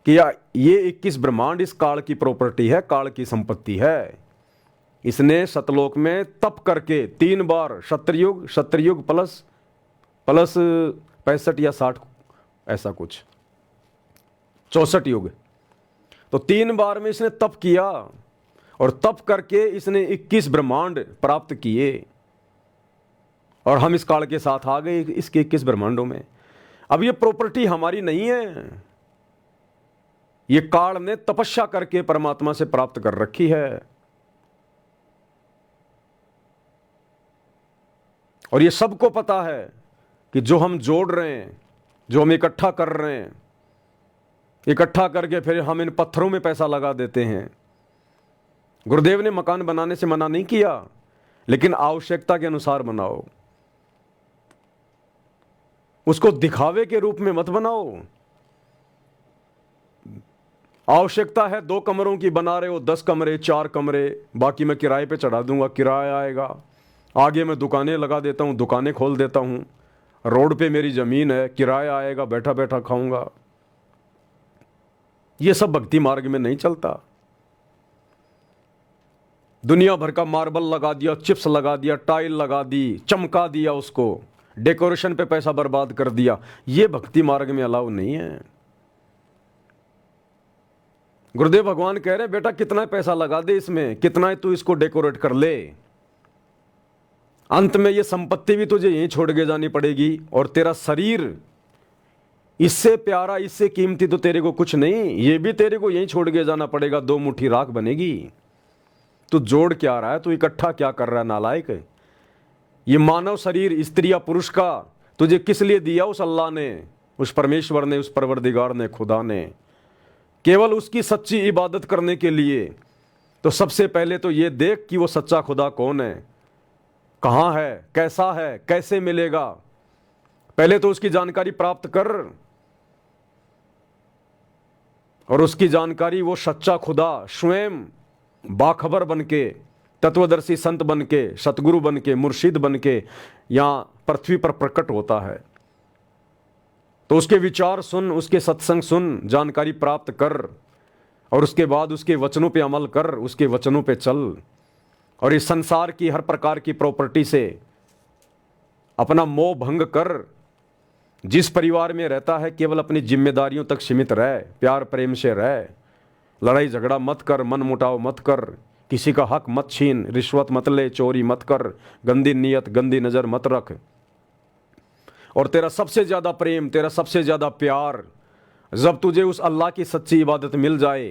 कि ये 21 ब्रह्मांड इस काल की प्रॉपर्टी है, काल की संपत्ति है। इसने सतलोक में तप करके 3 बार सत्रयुग प्लस 65 या 60, ऐसा कुछ 64 युग, तो 3 बार में इसने तप किया और तप करके इसने 21 ब्रह्मांड प्राप्त किए, और हम इस काल के साथ आ गए इसके 21 ब्रह्मांडों में। अब ये प्रॉपर्टी हमारी नहीं है, ये काल ने तपस्या करके परमात्मा से प्राप्त कर रखी है। और ये सबको पता है कि जो हम जोड़ रहे हैं, जो हम इकट्ठा कर रहे हैं, इकट्ठा करके फिर हम इन पत्थरों में पैसा लगा देते हैं। गुरुदेव ने मकान बनाने से मना नहीं किया, लेकिन आवश्यकता के अनुसार बनाओ, उसको दिखावे के रूप में मत बनाओ। आवश्यकता है 2 कमरों की, बना रहे हो 10 कमरे 4 कमरे, बाकी मैं किराए पे चढ़ा दूंगा, किराया आएगा। आगे मैं दुकानें लगा देता हूं, दुकानें खोल देता हूं, रोड पे मेरी जमीन है, किराया आएगा, बैठा बैठा खाऊंगा। ये सब भक्ति मार्ग में नहीं चलता। दुनिया भर का मार्बल लगा दिया, चिप्स लगा दिया, टाइल लगा दी, चमका दिया, उसको डेकोरेशन पे पैसा बर्बाद कर दिया, ये भक्ति मार्ग में अलाउ नहीं है। गुरुदेव भगवान कह रहे बेटा कितना पैसा लगा दे इसमें, कितना तू इसको डेकोरेट कर ले, अंत में ये संपत्ति भी तुझे यहीं छोड़ के जानी पड़ेगी, और तेरा शरीर इससे प्यारा, इससे कीमती तो तेरे को कुछ नहीं, ये भी तेरे को यहीं छोड़ के जाना पड़ेगा, 2 मुट्ठी राख बनेगी। तू जोड़ क्या रहा है, तू इकट्ठा क्या कर रहा है नालायक। ये मानव शरीर स्त्री या पुरुष का तुझे किस लिए दिया उस अल्लाह ने, उस परमेश्वर ने, उस परवरदिगार ने, खुदा ने, केवल उसकी सच्ची इबादत करने के लिए। तो सबसे पहले तो ये देख कि वो सच्चा खुदा कौन है, कहाँ है, कैसा है, कैसे मिलेगा, पहले तो उसकी जानकारी प्राप्त कर। और उसकी जानकारी वो सच्चा खुदा स्वयं बाखबर बनके, तत्वदर्शी संत बनके, सतगुरु बनके, मुर्शिद बनके यहाँ पृथ्वी पर प्रकट होता है। तो उसके विचार सुन, उसके सत्संग सुन, जानकारी प्राप्त कर, और उसके बाद उसके वचनों पे अमल कर, उसके वचनों पे चल। और इस संसार की हर प्रकार की प्रॉपर्टी से अपना मोह भंग कर। जिस परिवार में रहता है केवल अपनी जिम्मेदारियों तक सीमित रह, प्यार प्रेम से रह, लड़ाई झगड़ा मत कर, मन मुटाव मत कर, किसी का हक मत छीन, रिश्वत मत ले, चोरी मत कर, गंदी नीयत गंदी नज़र मत रख। और तेरा सबसे ज़्यादा प्रेम, तेरा सबसे ज़्यादा प्यार जब तुझे उस अल्लाह की सच्ची इबादत मिल जाए,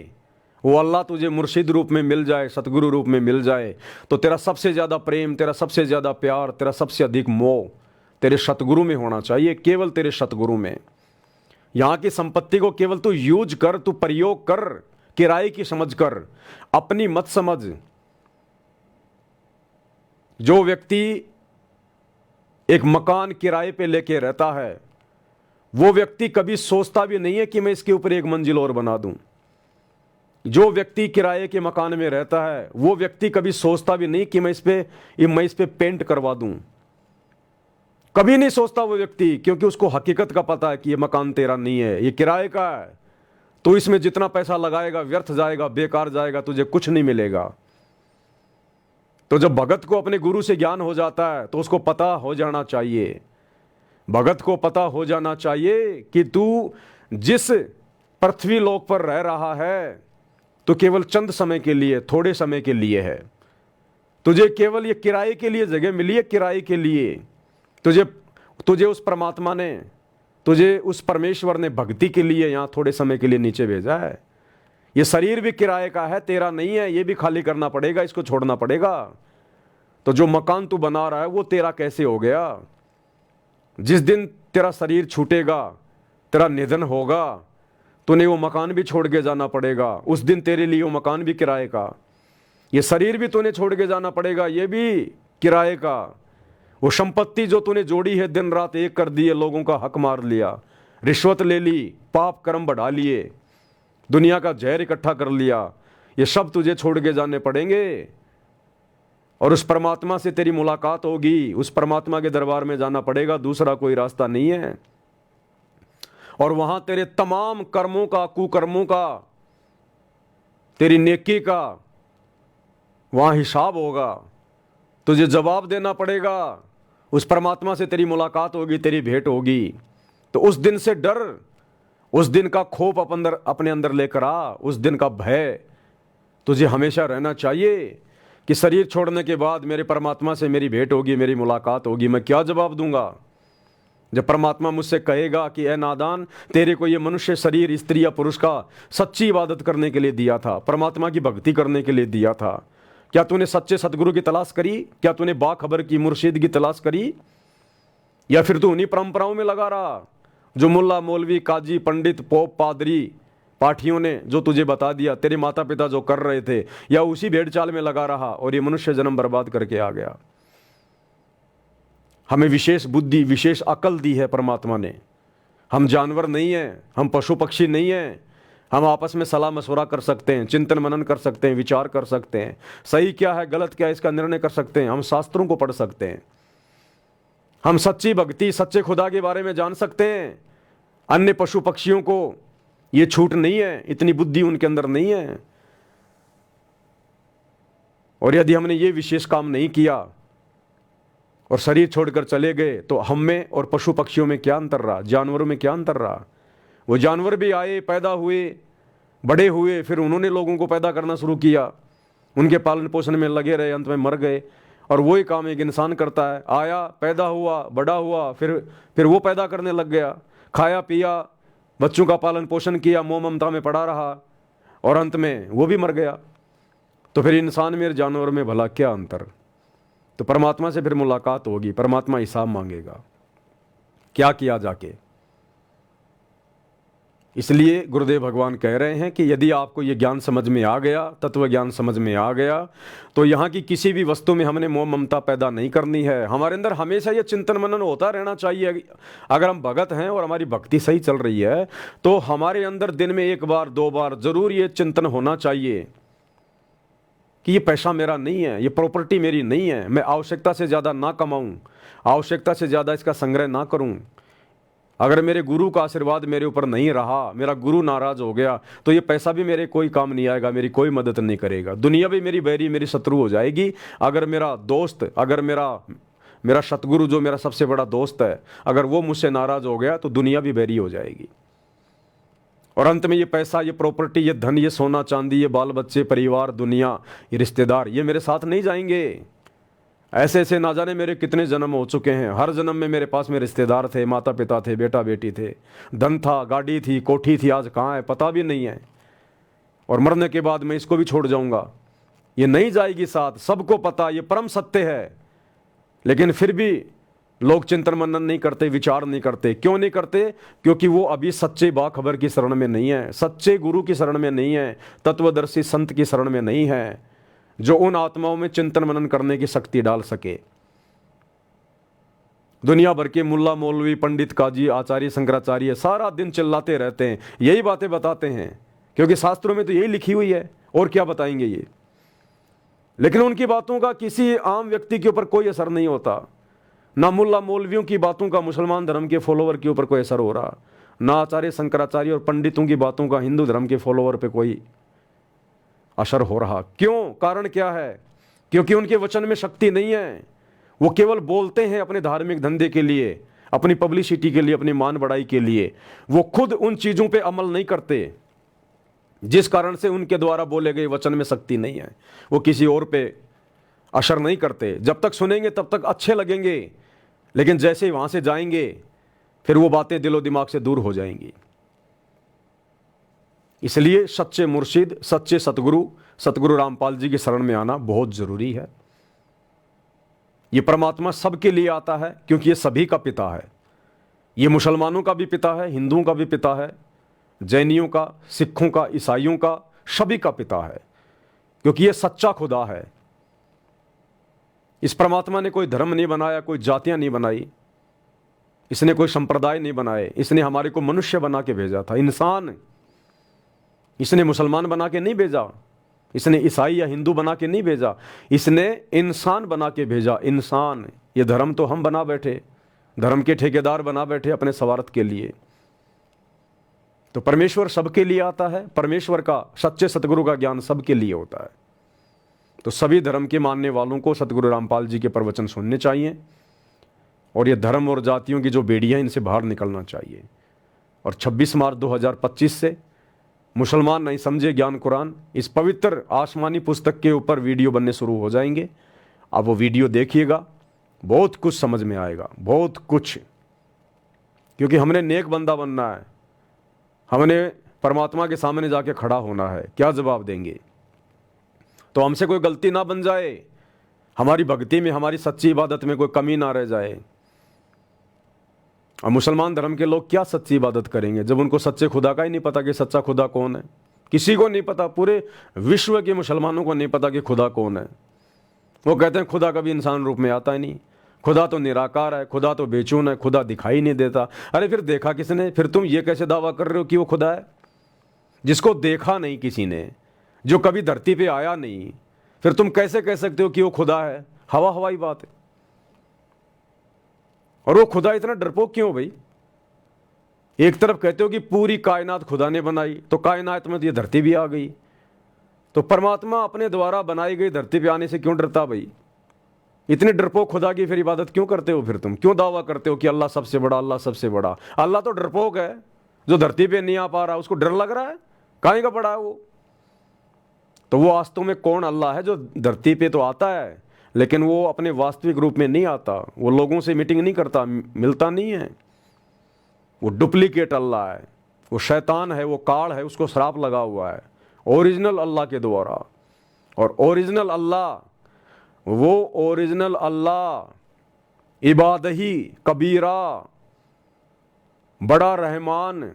वो अल्लाह तुझे मुर्शिद रूप में मिल जाए, सतगुरु रूप में मिल जाए, तो तेरा सबसे ज़्यादा प्रेम, तेरा सबसे ज़्यादा प्यार, तेरा सबसे अधिक मोह तेरे सतगुरु में होना चाहिए, केवल तेरे सतगुरु में। यहाँ की संपत्ति को केवल तू यूज कर, तू प्रयोग कर, किराए की समझ कर, अपनी मत समझ। जो व्यक्ति एक मकान किराए पे लेके रहता है, वो व्यक्ति कभी सोचता भी नहीं है कि मैं इसके ऊपर 1 मंजिल और बना दूं। जो व्यक्ति किराए के मकान में रहता है, वो व्यक्ति कभी सोचता भी नहीं कि मैं इस पे पेंट करवा दूं। कभी नहीं सोचता वो व्यक्ति, क्योंकि उसको हकीकत का पता है कि ये मकान तेरा नहीं है, ये किराए का है। तो इसमें जितना पैसा लगाएगा व्यर्थ जाएगा, बेकार जाएगा, तुझे कुछ नहीं मिलेगा। तो जब भगत को अपने गुरु से ज्ञान हो जाता है तो उसको पता हो जाना चाहिए, भगत को पता हो जाना चाहिए कि तू जिस पृथ्वी लोक पर रह रहा है तो केवल चंद समय के लिए, थोड़े समय के लिए है। तुझे केवल ये किराए के लिए जगह मिली है, किराए के लिए। तुझे उस परमात्मा ने, तुझे उस परमेश्वर ने भक्ति के लिए यहाँ थोड़े समय के लिए नीचे भेजा है। ये शरीर भी किराए का है, तेरा नहीं है, ये भी खाली करना पड़ेगा, इसको छोड़ना पड़ेगा। तो जो मकान तू बना रहा है वो तेरा कैसे हो गया? जिस दिन तेरा शरीर छूटेगा, तेरा निधन होगा, तूने वो मकान भी छोड़ के जाना पड़ेगा। उस दिन तेरे लिए वो मकान भी किराए का, ये शरीर भी तूने छोड़ के जाना पड़ेगा, ये भी किराए का। वो संपत्ति जो तूने जोड़ी है, दिन रात एक कर दिए, लोगों का हक मार लिया, रिश्वत ले ली, पाप कर्म बढ़ा लिए, दुनिया का जहर इकट्ठा कर लिया, ये सब तुझे छोड़ के जाने पड़ेंगे। और उस परमात्मा से तेरी मुलाकात होगी, उस परमात्मा के दरबार में जाना पड़ेगा, दूसरा कोई रास्ता नहीं है। और वहां तेरे तमाम कर्मों का, कुकर्मों का, तेरी नेकी का वहां हिसाब होगा, तुझे जवाब देना पड़ेगा। उस परमात्मा से तेरी मुलाकात होगी, तेरी भेंट होगी। तो उस दिन से डर, उस दिन का खौफ अपने अंदर लेकर आ, उस दिन का भय तुझे हमेशा रहना चाहिए कि शरीर छोड़ने के बाद मेरे परमात्मा से मेरी भेंट होगी, मेरी मुलाकात होगी, मैं क्या जवाब दूंगा? जब परमात्मा मुझसे कहेगा कि ए नादान, तेरे को ये मनुष्य शरीर स्त्री या पुरुष का सच्ची इबादत करने के लिए दिया था, परमात्मा की भक्ति करने के लिए दिया था, क्या तूने सच्चे सतगुरु की तलाश करी? क्या तूने बाखबर की मुर्शिद की तलाश करी? या फिर तू उन्हीं परंपराओं में लगा रहा जो मुल्ला मौलवी काजी पंडित पोप पादरी पाठियों ने जो तुझे बता दिया, तेरे माता पिता जो कर रहे थे, या उसी भेड़ चाल में लगा रहा और ये मनुष्य जन्म बर्बाद करके आ गया? हमें विशेष बुद्धि विशेष अकल दी है परमात्मा ने। हम जानवर नहीं हैं, हम पशु पक्षी नहीं हैं। हम आपस में सलाह मशवरा कर सकते हैं, चिंतन मनन कर सकते हैं, विचार कर सकते हैं, सही क्या है गलत क्या है इसका निर्णय कर सकते हैं। हम शास्त्रों को पढ़ सकते हैं, हम सच्ची भक्ति सच्चे खुदा के बारे में जान सकते हैं। अन्य पशु पक्षियों को ये छूट नहीं है, इतनी बुद्धि उनके अंदर नहीं है। और यदि हमने ये विशेष काम नहीं किया और शरीर छोड़कर चले गए तो हम में और पशु पक्षियों में क्या अंतर रहा, जानवरों में क्या अंतर रहा? वो जानवर भी आए, पैदा हुए, बड़े हुए, फिर उन्होंने लोगों को पैदा करना शुरू किया, उनके पालन पोषण में लगे रहे, अंत में मर गए। और वही काम एक इंसान करता है, आया, पैदा हुआ, बड़ा हुआ, फिर वो पैदा करने लग गया, खाया पिया, बच्चों का पालन पोषण किया, मोह ममता में पड़ा रहा और अंत में वो भी मर गया। तो फिर इंसान में और जानवर में भला क्या अंतर? तो परमात्मा से फिर मुलाकात होगी, परमात्मा हिसाब मांगेगा क्या किया जाके। इसलिए गुरुदेव भगवान कह रहे हैं कि यदि आपको ये ज्ञान समझ में आ गया, तत्व ज्ञान समझ में आ गया, तो यहाँ की किसी भी वस्तु में हमने मोह ममता पैदा नहीं करनी है। हमारे अंदर हमेशा ये चिंतन मनन होता रहना चाहिए। अगर हम भगत हैं और हमारी भक्ति सही चल रही है तो हमारे अंदर दिन में 1 बार 2 बार जरूर ये चिंतन होना चाहिए कि ये पैसा मेरा नहीं है, ये प्रॉपर्टी मेरी नहीं है, मैं आवश्यकता से ज़्यादा ना कमाऊँ, आवश्यकता से ज़्यादा इसका संग्रह ना करूँ। अगर मेरे गुरु का आशीर्वाद मेरे ऊपर नहीं रहा, मेरा गुरु नाराज हो गया, तो ये पैसा भी मेरे कोई काम नहीं आएगा, मेरी कोई मदद नहीं करेगा। दुनिया भी मेरी बैरी, मेरी शत्रु हो जाएगी। अगर मेरा दोस्त, अगर मेरा सतगुरु जो मेरा सबसे बड़ा दोस्त है, अगर वो मुझसे नाराज हो गया तो दुनिया भी बैरी हो जाएगी। और अंत में ये पैसा, ये प्रॉपर्टी, ये धन, ये सोना चांदी, ये बाल बच्चे, परिवार, दुनिया, ये रिश्तेदार, ये मेरे साथ नहीं जाएंगे। ऐसे ऐसे ना जाने मेरे कितने जन्म हो चुके हैं। हर जन्म में मेरे पास में रिश्तेदार थे, माता पिता थे, बेटा बेटी थे, धन था, गाड़ी थी, कोठी थी, आज कहाँ है पता भी नहीं है। और मरने के बाद मैं इसको भी छोड़ जाऊंगा, ये नहीं जाएगी साथ, सबको पता, ये परम सत्य है। लेकिन फिर भी लोग चिंतन मनन नहीं करते, विचार नहीं करते। क्यों नहीं करते? क्योंकि वो अभी सच्चे बाखबर की शरण में नहीं है, सच्चे गुरु की शरण में नहीं है, तत्वदर्शी संत की शरण में नहीं है, जो उन आत्माओं में चिंतन मनन करने की शक्ति डाल सके। दुनिया भर के मुल्ला मौलवी पंडित काजी आचार्य शंकराचार्य सारा दिन चिल्लाते रहते हैं, यही बातें बताते हैं, क्योंकि शास्त्रों में तो यही लिखी हुई है, और क्या बताएंगे ये। लेकिन उनकी बातों का किसी आम व्यक्ति के ऊपर कोई असर नहीं होता। ना मुल्ला मौलवियों की बातों का मुसलमान धर्म के फॉलोवर के ऊपर कोई असर हो रहा, ना आचार्य शंकराचार्य और पंडितों की बातों का हिंदू धर्म के फॉलोवर पे कोई असर हो रहा। क्यों? कारण क्या है? क्योंकि उनके वचन में शक्ति नहीं है। वो केवल बोलते हैं अपने धार्मिक धंधे के लिए, अपनी पब्लिसिटी के लिए, अपनी मान बढ़ाई के लिए। वो खुद उन चीज़ों पे अमल नहीं करते, जिस कारण से उनके द्वारा बोले गए वचन में शक्ति नहीं है। वो किसी और पे असर नहीं करते। जब तक सुनेंगे तब तक अच्छे लगेंगे, लेकिन जैसे ही वहाँ से जाएंगे फिर वो बातें दिलो दिमाग से दूर हो जाएंगी। इसलिए सच्चे मुर्शिद, सच्चे सतगुरु रामपाल जी की शरण में आना बहुत ज़रूरी है। ये परमात्मा सबके लिए आता है, क्योंकि ये सभी का पिता है। ये मुसलमानों का भी पिता है, हिंदुओं का भी पिता है, जैनियों का, सिखों का, ईसाइयों का, सभी का पिता है, क्योंकि ये सच्चा खुदा है। इस परमात्मा ने कोई धर्म नहीं बनाया, कोई जातियां नहीं बनाई, इसने कोई संप्रदाय नहीं बनाए। इसने हमारे को मनुष्य बना के भेजा था, इंसान। इसने मुसलमान बना के नहीं भेजा, इसने ईसाई या हिंदू बना के नहीं भेजा, इसने इंसान बना के भेजा। इंसान, ये धर्म तो हम बना बैठे, धर्म के ठेकेदार बना बैठे अपने स्वार्थ के लिए। तो परमेश्वर सबके लिए आता है। परमेश्वर का, सच्चे सतगुरु का ज्ञान सबके लिए होता है। तो सभी धर्म के मानने वालों को सतगुरु रामपाल जी के प्रवचन सुनने चाहिए, और ये धर्म और जातियों की जो बेड़ियां, इनसे बाहर निकलना चाहिए। और 26 मार्च 2025 से मुसलमान नहीं समझे ज्ञान कुरान, इस पवित्र आसमानी पुस्तक के ऊपर वीडियो बनने शुरू हो जाएंगे। आप वो वीडियो देखिएगा, बहुत कुछ समझ में आएगा, बहुत कुछ। क्योंकि हमने नेक बंदा बनना है, हमने परमात्मा के सामने जाके खड़ा होना है, क्या जवाब देंगे? तो हमसे कोई गलती ना बन जाए, हमारी भक्ति में, हमारी सच्ची इबादत में कोई कमी ना रह जाए। और मुसलमान धर्म के लोग क्या सच्ची इबादत करेंगे जब उनको सच्चे खुदा का ही नहीं पता कि सच्चा खुदा कौन है? किसी को नहीं पता, पूरे विश्व के मुसलमानों को नहीं पता कि खुदा कौन है। वो कहते हैं खुदा कभी इंसान रूप में आता ही नहीं, खुदा तो निराकार है, खुदा तो बेचून है, खुदा दिखाई नहीं देता। अरे फिर देखा किसने? फिर तुम ये कैसे दावा कर रहे हो कि वो खुदा है जिसको देखा नहीं किसी ने, जो कभी धरती पे आया नहीं? फिर तुम कैसे कह सकते हो कि वो खुदा है? हवा हवाई बात है। और वो खुदा इतना डरपोक क्यों भाई? एक तरफ कहते हो कि पूरी कायनात खुदा ने बनाई, तो कायनात में तो ये धरती भी आ गई, तो परमात्मा अपने द्वारा बनाई गई धरती पे आने से क्यों डरता भाई? इतने डरपोक खुदा की फिर इबादत क्यों करते हो? फिर तुम क्यों दावा करते हो कि अल्लाह सबसे बड़ा, अल्लाह सबसे बड़ा? अल्लाह तो डरपोक है, जो धरती पे नहीं आ पा रहा उसको डर लग रहा है, काहे का बड़ा है वो? तो वो वास्तव में कौन अल्लाह है जो धरती पे तो आता है लेकिन वो अपने वास्तविक रूप में नहीं आता, वो लोगों से मीटिंग नहीं करता, मिलता नहीं है, वो डुप्लीकेट अल्लाह है, वो शैतान है, वो काल है, उसको श्राप लगा हुआ है ओरिजिनल अल्लाह के द्वारा। और ओरिजिनल अल्लाह, वो ओरिजिनल अल्लाह इबादही कबीरा, बड़ा रहमान,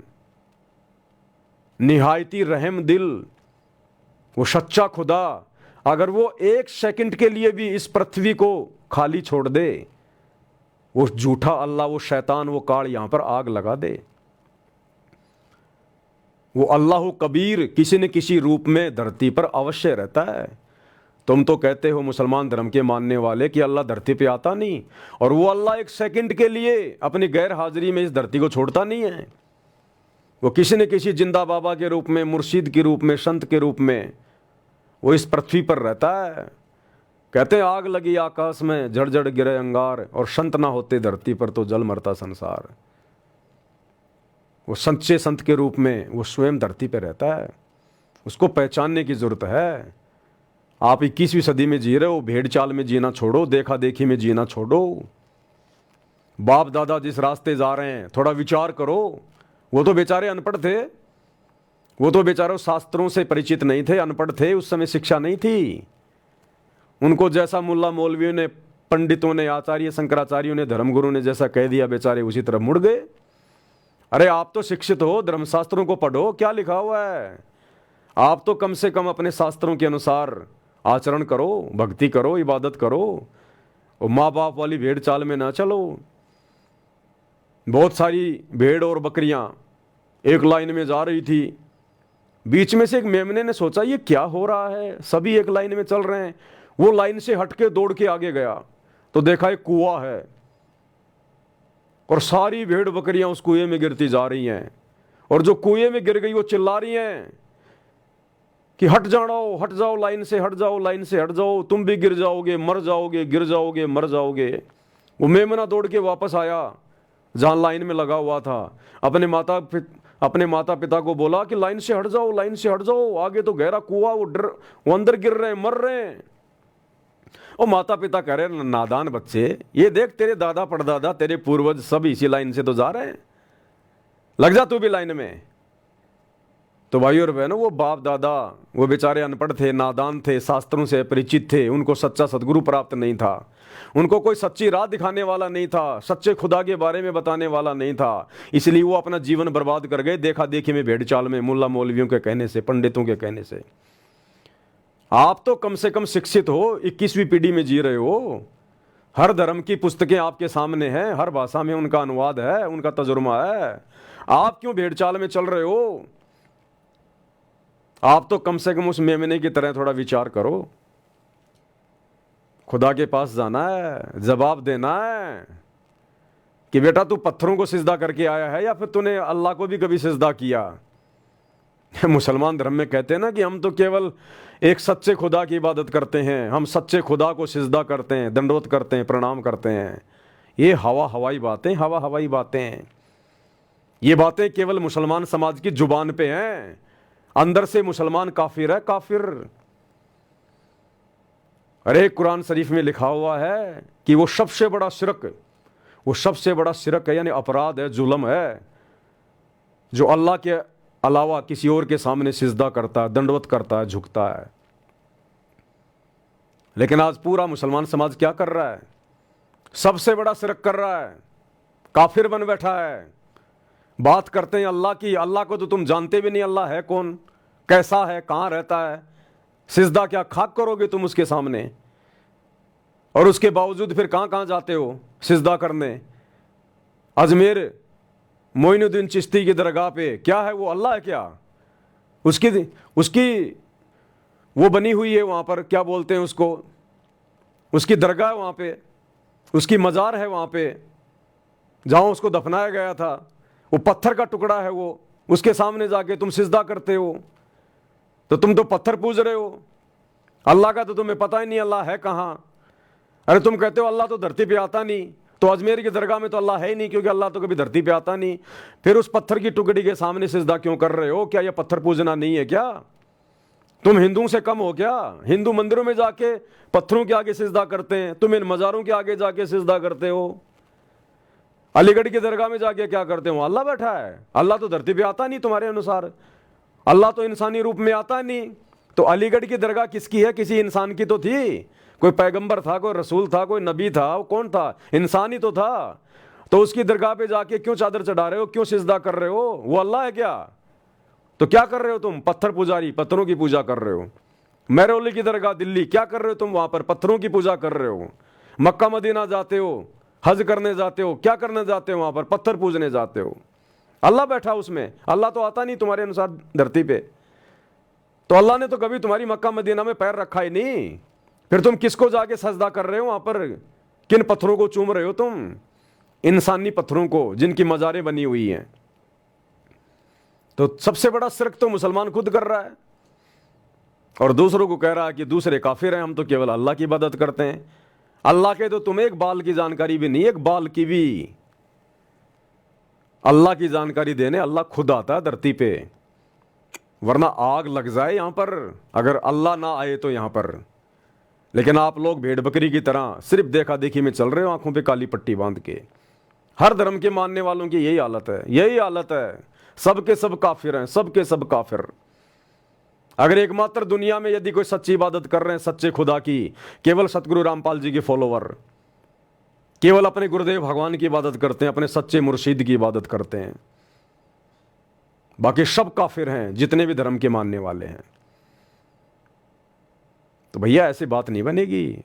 निहायती रहम दिल, वो सच्चा खुदा, अगर वो एक सेकंड के लिए भी इस पृथ्वी को खाली छोड़ दे, वो झूठा अल्लाह, वो शैतान, वो काल यहां पर आग लगा दे। वो अल्लाह कबीर किसी न किसी रूप में धरती पर अवश्य रहता है। तुम तो कहते हो मुसलमान धर्म के मानने वाले कि अल्लाह धरती पे आता नहीं, और वो अल्लाह एक सेकंड के लिए अपनी गैर हाजिरी में इस धरती को छोड़ता नहीं है। वो किसी न किसी जिंदा बाबा के रूप में, मुर्शिद के रूप में, संत के रूप में वो इस पृथ्वी पर रहता है। कहते हैं आग लगी आकाश में, जड़ जड़ गिरे अंगार, और संत ना होते धरती पर तो जल मरता संसार। वो सच्चे संत के रूप में वो स्वयं धरती पर रहता है, उसको पहचानने की जरूरत है। आप 21वीं सदी में जी रहे हो, भेड़ चाल में जीना छोड़ो, देखा देखी में जीना छोड़ो। बाप दादा जिस रास्ते जा रहे हैं थोड़ा विचार करो। वो तो बेचारे अनपढ़ थे, वो तो बेचारे शास्त्रों से परिचित नहीं थे, अनपढ़ थे, उस समय शिक्षा नहीं थी। उनको जैसा मुल्ला मौलवियों ने, पंडितों ने, आचार्य शंकराचार्यों ने, धर्मगुरु ने जैसा कह दिया, बेचारे उसी तरफ मुड़ गए। अरे आप तो शिक्षित हो, धर्मशास्त्रों को पढ़ो, क्या लिखा हुआ है? आप तो कम से कम अपने शास्त्रों के अनुसार आचरण करो, भक्ति करो, इबादत करो, और माँ बाप वाली भेड़ चाल में ना चलो। बहुत सारी भेड़ और बकरियां एक लाइन में जा रही थी, बीच में से एक मेमने ने सोचा ये क्या हो रहा है, सभी एक लाइन में चल रहे हैं। वो लाइन से हटके दौड़ के आगे गया तो देखा एक कुआं है, और सारी भेड़ बकरियां उस कुएं में गिरती जा रही हैं, और जो कुएं में गिर गई वो चिल्ला रही हैं कि हट जाओ, हट जाओ, लाइन से हट जाओ, लाइन से हट जाओ, तुम भी गिर जाओगे, मर जाओगे, गिर जाओगे, मर जाओगे। वो मेमना दौड़ के वापस आया जहां लाइन में लगा हुआ था, अपने माता पिता को बोला कि लाइन से हट जाओ, लाइन से हट जाओ, आगे तो गहरा कुआं, वो अंदर गिर रहे हैं, मर रहे हैं। और माता पिता कह रहे नादान बच्चे, ये देख तेरे दादा परदादा, तेरे पूर्वज सब इसी लाइन से तो जा रहे हैं, लग जा तू भी लाइन में। तो भाई और बहनों, वो बाप दादा वो बेचारे अनपढ़ थे, नादान थे, शास्त्रों से परिचित थे, उनको सच्चा सदगुरु प्राप्त नहीं था, उनको कोई सच्ची राह दिखाने वाला नहीं था, सच्चे खुदा के बारे में बताने वाला नहीं था, इसलिए वो अपना जीवन बर्बाद कर गए देखा देखी में, भेड़ चाल में, मुल्ला मौलवियों के कहने से, पंडितों के कहने से। आप तो कम से कम शिक्षित हो, 21वीं पीढ़ी में जी रहे हो, हर धर्म की पुस्तकें आपके सामने हैं, हर भाषा में उनका अनुवाद है, उनका तजुर्मा है। आप क्यों भेड़ चाल में चल रहे हो? आप तो कम से कम उस मेमने की तरह थोड़ा विचार करो। खुदा के पास जाना है, जवाब देना है कि बेटा तू पत्थरों को सिजदा करके आया है या फिर तूने अल्लाह को भी कभी सिजदा किया? मुसलमान धर्म में कहते हैं ना कि हम तो केवल एक सच्चे खुदा की इबादत करते हैं, हम सच्चे खुदा को सिजदा करते हैं, दंडवत करते हैं, प्रणाम करते हैं। ये हवा हवाई बातें, हवा हवाई बातें, ये बातें केवल मुसलमान समाज की जुबान पे हैं, अंदर से मुसलमान काफिर है, काफिर। अरे कुरान शरीफ में लिखा हुआ है कि वो सबसे बड़ा शिरक, वो सबसे बड़ा शिरक है, यानी अपराध है, जुल्म है, जो अल्लाह के अलावा किसी और के सामने सिजदा करता है, दंडवत करता है, झुकता है। लेकिन आज पूरा मुसलमान समाज क्या कर रहा है? सबसे बड़ा शिरक कर रहा है, काफिर बन बैठा है। बात करते हैं अल्लाह की, अल्लाह को तो तुम जानते भी नहीं, अल्लाह है कौन, कैसा है, कहाँ रहता है, सिजदा क्या खाक करोगे तुम उसके सामने? और उसके बावजूद फिर कहाँ कहाँ जाते हो सिजदा करने? अजमेर मोइनुद्दीन चिश्ती की दरगाह पे क्या है, वो अल्लाह है क्या? उसकी वो बनी हुई है वहाँ पर, क्या बोलते हैं उसको, उसकी दरगाह है वहाँ पे, उसकी मज़ार है वहाँ पे जहाँ उसको दफनाया गया था, वो पत्थर का टुकड़ा है वो, उसके सामने जाके तुम सिजदा करते हो। तो तुम तो पत्थर पूज रहे हो, अल्लाह का तो तुम्हें पता ही नहीं अल्लाह है कहाँ। अरे तुम कहते हो अल्लाह तो धरती पे आता नहीं, तो अजमेर की दरगाह में तो अल्लाह है ही नहीं, क्योंकि अल्लाह तो कभी धरती पे आता नहीं। फिर उस पत्थर की टुकड़ी के सामने सिजदा क्यों कर रहे हो? क्या यह पत्थर पूजना नहीं है क्या? तुम हिंदुओं से कम हो क्या? हिंदू मंदिरों में जाके पत्थरों के आगे सिजदा करते हैं, तुम इन मज़ारों के आगे जाके सिजदा करते हो। अलीगढ़ की दरगाह में जाके क्या करते हो? अल्लाह बैठा है, अल्लाह तो धरती पे आता नहीं तुम्हारे अनुसार, अल्लाह तो इंसानी रूप में आता नहीं। तो अलीगढ़ की दरगाह किसकी है? किसी इंसान की तो थी, कोई पैगंबर था, कोई रसूल था, कोई नबी था, वो कौन था? इंसान ही तो था। तो उसकी दरगाह पे जाके क्यों चादर चढ़ा रहे हो, क्यों सिजदा कर रहे हो? वो अल्लाह है क्या? तो क्या कर रहे हो तुम? पत्थर पुजारी, पत्थरों की पूजा कर रहे हो। महरौली की दरगाह दिल्ली, क्या कर रहे हो तुम? वहां पर पत्थरों की पूजा कर रहे हो। मक्का मदीना जाते हो, हज करने जाते हो, क्या करने जाते हो? वहां पर पत्थर पूजने जाते हो। अल्लाह बैठा उसमें, अल्लाह तो आता नहीं तुम्हारे अनुसार धरती पे। तो अल्लाह ने तो कभी तुम्हारी मक्का मदीना में पैर रखा ही नहीं, फिर तुम किसको जाके सजदा कर रहे हो वहां पर? किन पत्थरों को चूम रहे हो तुम? इंसानी पत्थरों को, जिनकी मज़ारें बनी हुई हैं। तो सबसे बड़ा शिरक तो मुसलमान खुद कर रहा है और दूसरों को कह रहा है कि दूसरे काफिर हैं, हम तो केवल अल्लाह की इबादत करते हैं। अल्लाह के तो तुम्हें एक बाल की जानकारी भी नहीं, एक बाल की भी। अल्लाह की जानकारी देने अल्लाह खुद आता है धरती पे, वरना आग लग जाए यहां पर अगर अल्लाह ना आए तो यहां पर। लेकिन आप लोग भेड़ बकरी की तरह सिर्फ देखा देखी में चल रहे हो, आंखों पे काली पट्टी बांध के। हर धर्म के मानने वालों की यही हालत है, यही हालत है। सबके सब काफिर हैं, सबके सब काफिर। अगर एकमात्र दुनिया में यदि कोई सच्ची इबादत कर रहे हैं सच्चे खुदा की, केवल सतगुरु रामपाल जी के फॉलोवर, केवल अपने गुरुदेव भगवान की इबादत करते हैं, अपने सच्चे मुर्शिद की इबादत करते हैं, बाकी सब काफिर हैं जितने भी धर्म के मानने वाले हैं। तो भैया ऐसी बात नहीं बनेगी।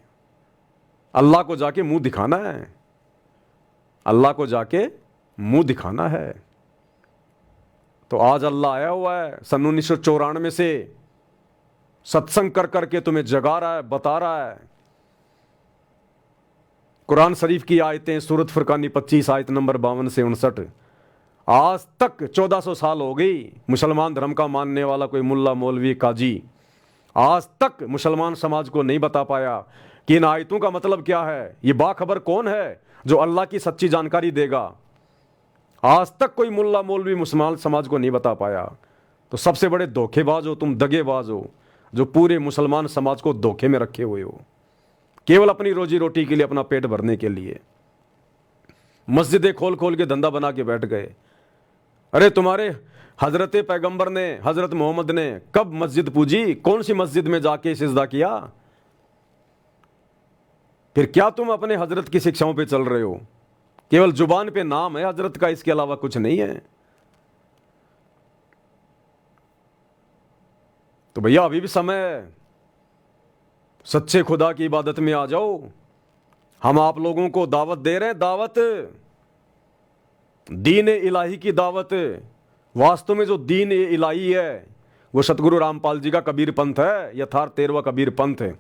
अल्लाह को जाके मुंह दिखाना है, अल्लाह को जाके मुंह दिखाना है। तो आज अल्लाह आया हुआ है सन 1994 से, सत्संग कर करके तुम्हें जगा रहा है, बता रहा है। कुरान शरीफ की आयतें, सूरत फुरकानी 25 आयत नंबर 52 से 59। आज तक 1400 साल हो गई मुसलमान धर्म का मानने वाला कोई मुल्ला मौलवी काजी आज तक मुसलमान समाज को नहीं बता पाया कि इन आयतों का मतलब क्या है। ये बाखबर कौन है जो अल्लाह की सच्ची जानकारी देगा? आज तक कोई मुल्ला मौलवी मुसलमान समाज को नहीं बता पाया। तो सबसे बड़े धोखेबाज हो तुम, दगेबाज हो, जो पूरे मुसलमान समाज को धोखे में रखे हुए हो, केवल अपनी रोजी रोटी के लिए, अपना पेट भरने के लिए मस्जिदें खोल खोल के धंधा बना के बैठ गए। अरे तुम्हारे हजरत पैगंबर ने, हजरत मोहम्मद ने कब मस्जिद पूजी? कौन सी मस्जिद में जाके सिजदा किया? फिर क्या तुम अपने हजरत की शिक्षाओं पे चल रहे हो? केवल जुबान पे नाम है हजरत का, इसके अलावा कुछ नहीं है। तो भैया अभी भी समय है, सच्चे खुदा की इबादत में आ जाओ। हम आप लोगों को दावत दे रहे हैं, दावत, दीन इलाही की दावत। वास्तव में जो दीन इलाही है वो सतगुरु रामपाल जी का कबीर पंथ है, यथार्थ 13वां कबीर पंथ है।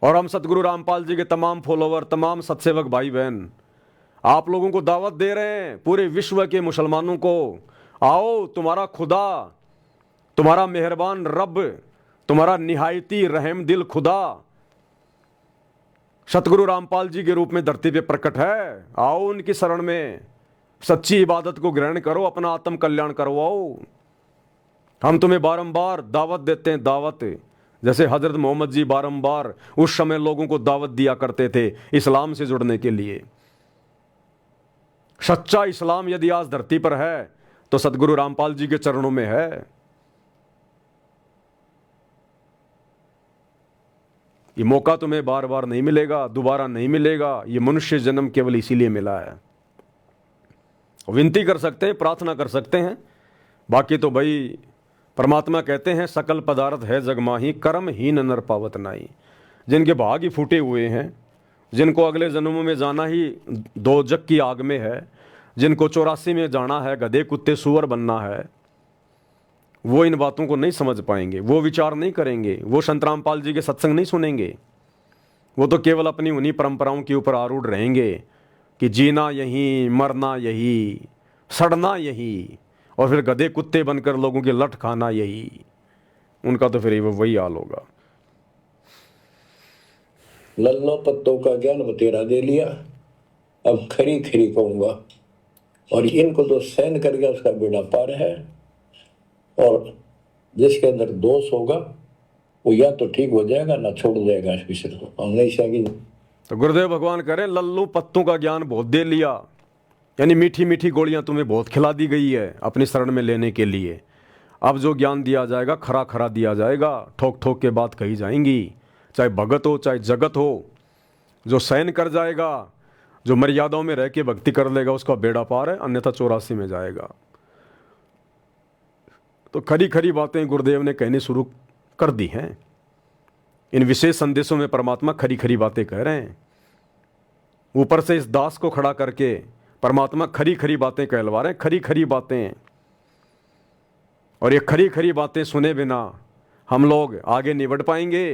और हम सतगुरु रामपाल जी के तमाम फॉलोवर, तमाम सत्सेवक भाई बहन आप लोगों को दावत दे रहे हैं, पूरे विश्व के मुसलमानों को, आओ तुम्हारा खुदा, तुम्हारा मेहरबान रब, तुम्हारा निहायती रहम दिल खुदा सतगुरु रामपाल जी के रूप में धरती पे प्रकट है। आओ उनकी शरण में, सच्ची इबादत को ग्रहण करो, अपना आत्म कल्याण करवाओ। हम तुम्हें बारंबार दावत देते हैं, दावत, जैसे हजरत मोहम्मद जी बारंबार उस समय लोगों को दावत दिया करते थे इस्लाम से जुड़ने के लिए। सच्चा इस्लाम यदि आज धरती पर है तो सदगुरु रामपाल जी के चरणों में है। ये मौका तुम्हें बार बार नहीं मिलेगा, दोबारा नहीं मिलेगा। ये मनुष्य जन्म केवल इसीलिए मिला है। विनती कर सकते हैं, प्रार्थना कर सकते हैं, बाकी तो भाई परमात्मा कहते हैं सकल पदार्थ है जग माही, कर्म हीन नर पावत नाई। जिनके भाग ही फूटे हुए हैं, जिनको अगले जन्मों में जाना ही दो जग की आग में है, जिनको 84 में जाना है, गधे कुत्ते सुअर बनना है, वो इन बातों को नहीं समझ पाएंगे, वो विचार नहीं करेंगे, वो संत रामपाल जी के सत्संग नहीं सुनेंगे। वो तो केवल अपनी उन्हीं परंपराओं के ऊपर आरूढ़ रहेंगे कि जीना यहीं, मरना यही, सड़ना यही, और फिर गधे कुत्ते बनकर लोगों की लठ खाना यही। उनका तो फिर वही हाल होगा। लल्लो पत्तों का ज्ञान बतेरा दे लिया, अब खरी खरी कहूंगा। और इनको तो सहन कर गया उसका बेड़ा पार है। और जिसके अंदर दोष होगा वो या तो ठीक हो जाएगा ना छोड़ जाएगा इस विषय को। हम नहीं सकेंगे। तो गुरुदेव भगवान कह रहे हैं लल्लू पत्तों का ज्ञान बहुत दे लिया, यानी मीठी मीठी गोलियां तुम्हें बहुत खिला दी गई है अपनी शरण में लेने के लिए। अब जो ज्ञान दिया जाएगा खरा खरा दिया जाएगा, ठोक ठोक के बात कही जाएंगी, चाहे भगत हो चाहे जगत हो। जो सहन कर जाएगा, जो मर्यादाओं में रह के भक्ति कर लेगा, उसका बेड़ा पार है, अन्यथा 84 में जाएगा। तो खरी खरी बातें गुरुदेव ने कहनी शुरू कर दी हैं। इन विशेष संदेशों में परमात्मा खरी खरी बातें कह रहे हैं। ऊपर से इस दास को खड़ा करके परमात्मा खरी खरी बातें कहलवा रहे हैं, खरी खरी बातें। और ये खरी खरी बातें सुने बिना हम लोग आगे नहीं बढ़ पाएंगे।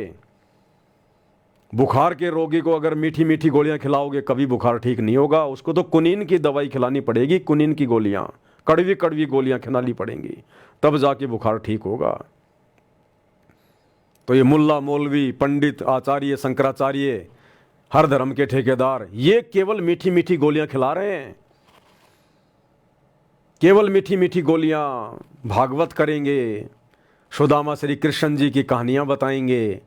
बुखार के रोगी को अगर मीठी मीठी गोलियां खिलाओगे कभी बुखार ठीक नहीं होगा। उसको तो कुनीन की दवाई खिलानी पड़ेगी, कुनीन की गोलियां, कड़वी कड़वी गोलियां खिलानी पड़ेंगी, तब जाके बुखार ठीक होगा। तो ये मुल्ला मौलवी पंडित आचार्य शंकराचार्य हर धर्म के ठेकेदार ये केवल मीठी मीठी गोलियां खिला रहे हैं। केवल मीठी मीठी गोलियां, भागवत करेंगे, सुदामा श्री कृष्ण जी की कहानियां बताएंगे,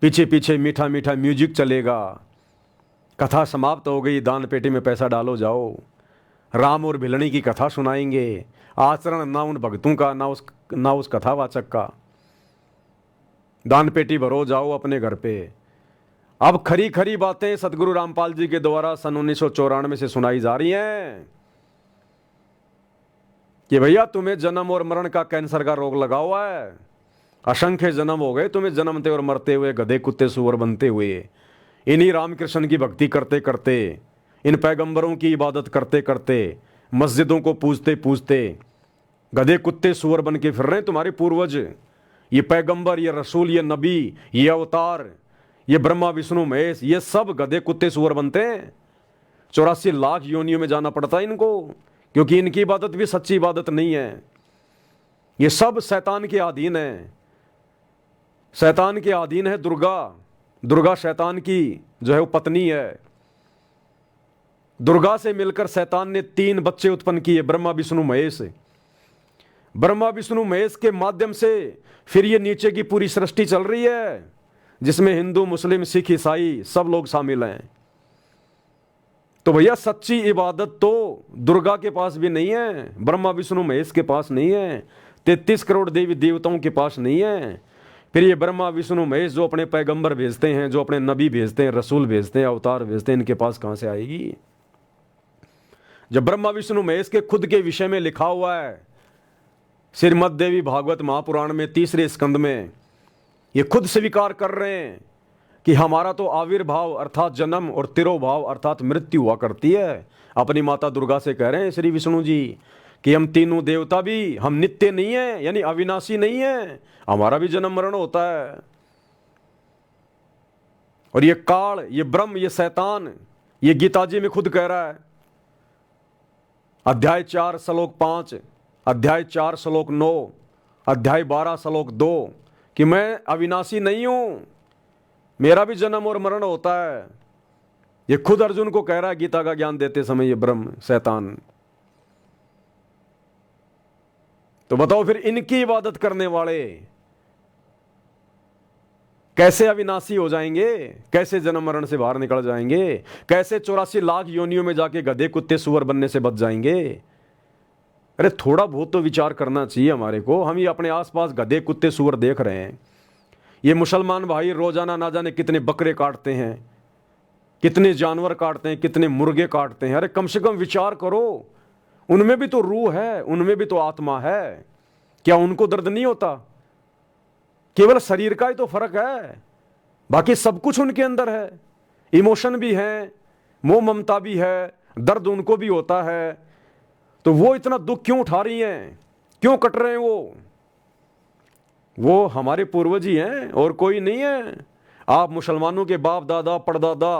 पीछे पीछे मीठा मीठा म्यूजिक चलेगा, कथा समाप्त हो गई, दान पेटी में पैसा डालो जाओ, राम और भिलनी की कथा सुनाएंगे। आचरण ना उन भक्तों का ना उस कथावाचक का। दान पेटी भरो जाओ अपने घर पे। अब खरी खरी बातें सदगुरु रामपाल जी के द्वारा सन 1994 से सुनाई जा रही हैं कि भैया तुम्हें जन्म और मरण का कैंसर का रोग लगा हुआ है। असंख्य जन्म हो गए तुम्हें जन्मते और मरते हुए, गधे कुत्ते सुअर बनते हुए। इन्हीं रामकृष्ण की भक्ति करते करते, इन पैगंबरों की इबादत करते करते, मस्जिदों को पूजते पूजते गधे कुत्ते सुअर बन के फिर रहे हैं तुम्हारे पूर्वज। ये पैगंबर, ये रसूल, ये नबी, ये अवतार, ये ब्रह्मा विष्णु महेश, ये सब गधे कुत्ते सुअर बनते हैं। 84 लाख योनियों में जाना पड़ता है इनको, क्योंकि इनकी इबादत भी सच्ची इबादत नहीं है। ये सब शैतान के अधीन है। शैतान के अधीन है दुर्गा। दुर्गा शैतान की जो है वो पत्नी है। दुर्गा से मिलकर शैतान ने 3 बच्चे उत्पन्न किए, ब्रह्मा विष्णु महेश। ब्रह्मा विष्णु महेश के माध्यम से फिर ये नीचे की पूरी सृष्टि चल रही है, जिसमें हिंदू, मुस्लिम, सिख, ईसाई सब लोग शामिल हैं। तो भैया सच्ची इबादत तो दुर्गा के पास भी नहीं है, ब्रह्मा विष्णु महेश के पास नहीं है, 33 करोड़ देवी देवताओं के पास नहीं है। फिर ये ब्रह्मा विष्णु महेश जो अपने पैगंबर भेजते हैं, जो अपने नबी भेजते हैं, रसूल भेजते हैं, अवतार भेजते हैं, इनके पास कहां से आएगी? जब ब्रह्मा विष्णु महेश के खुद के विषय में लिखा हुआ है श्रीमद् देवी भागवत महापुराण में 3रे स्कंद में, ये खुद स्वीकार कर रहे हैं कि हमारा तो आविर्भाव अर्थात जन्म और तिरोभाव अर्थात मृत्यु हुआ करती है। अपनी माता दुर्गा से कह रहे हैं श्री विष्णु जी कि हम तीनों देवता भी हम नित्य नहीं है, यानी अविनाशी नहीं है, हमारा भी जन्म मरण होता है। और ये काल, ये ब्रह्म, ये शैतान, ये गीता जी में खुद कह रहा है, अध्याय 4 श्लोक 5, अध्याय 4 श्लोक 9, अध्याय 12 श्लोक 2 कि मैं अविनाशी नहीं हूं, मेरा भी जन्म और मरण होता है। ये खुद अर्जुन को कह रहा है गीता का ज्ञान देते समय, ये ब्रह्म शैतान। तो बताओ फिर इनकी इबादत करने वाले कैसे अविनाशी हो जाएंगे, कैसे जन्म मरण से बाहर निकल जाएंगे, कैसे 84 लाख योनियों में जाके गधे कुत्ते सुअर बनने से बच जाएंगे। अरे थोड़ा बहुत तो विचार करना चाहिए हमारे को। हम ये अपने आसपास गधे कुत्ते सुअर देख रहे हैं। ये मुसलमान भाई रोजाना ना जाने कितने बकरे काटते हैं, कितने जानवर काटते हैं, कितने मुर्गे काटते हैं। अरे कम से कम विचार करो, उनमें भी तो रूह है, उनमें भी तो आत्मा है। क्या उनको दर्द नहीं होता? केवल शरीर का ही तो फर्क है, बाकी सब कुछ उनके अंदर है। इमोशन भी है, मोह ममता भी है, दर्द उनको भी होता है। तो वो इतना दुख क्यों उठा रही हैं, क्यों कट रहे हैं? वो हमारे पूर्वज ही हैं और कोई नहीं है। आप मुसलमानों के बाप दादा परदादा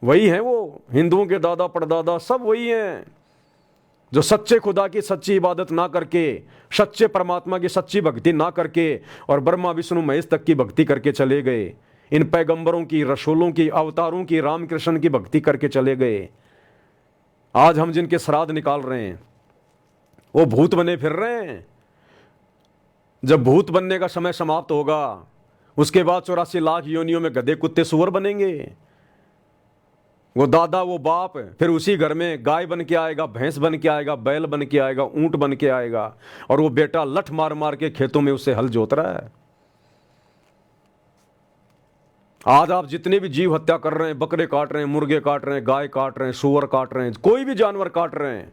वही हैं, वो हिंदुओं के दादा परदादा सब वही हैं, जो सच्चे खुदा की सच्ची इबादत ना करके, सच्चे परमात्मा की सच्ची भक्ति ना करके और ब्रह्मा विष्णु महेश तक की भक्ति करके चले गए। इन पैगंबरों की, रसूलों की, अवतारों की, रामकृष्ण की भक्ति करके चले गए। आज हम जिनके श्राद्ध निकाल रहे हैं वो भूत बने फिर रहे हैं। जब भूत बनने का समय समाप्त होगा उसके बाद 84 लाख योनियों में गधे कुत्ते सुअर बनेंगे। वो दादा, वो बाप, फिर उसी घर में गाय बन के आएगा, भैंस बन के आएगा, बैल बन के आएगा, ऊंट बन के आएगा, और वो बेटा लठ मार मार के खेतों में उससे हल जोत रहा है। आज आप जितने भी जीव हत्या कर रहे हैं, बकरे काट रहे हैं, मुर्गे काट रहे हैं, गाय काट रहे हैं, सुअर काट रहे हैं, कोई भी जानवर काट रहे हैं,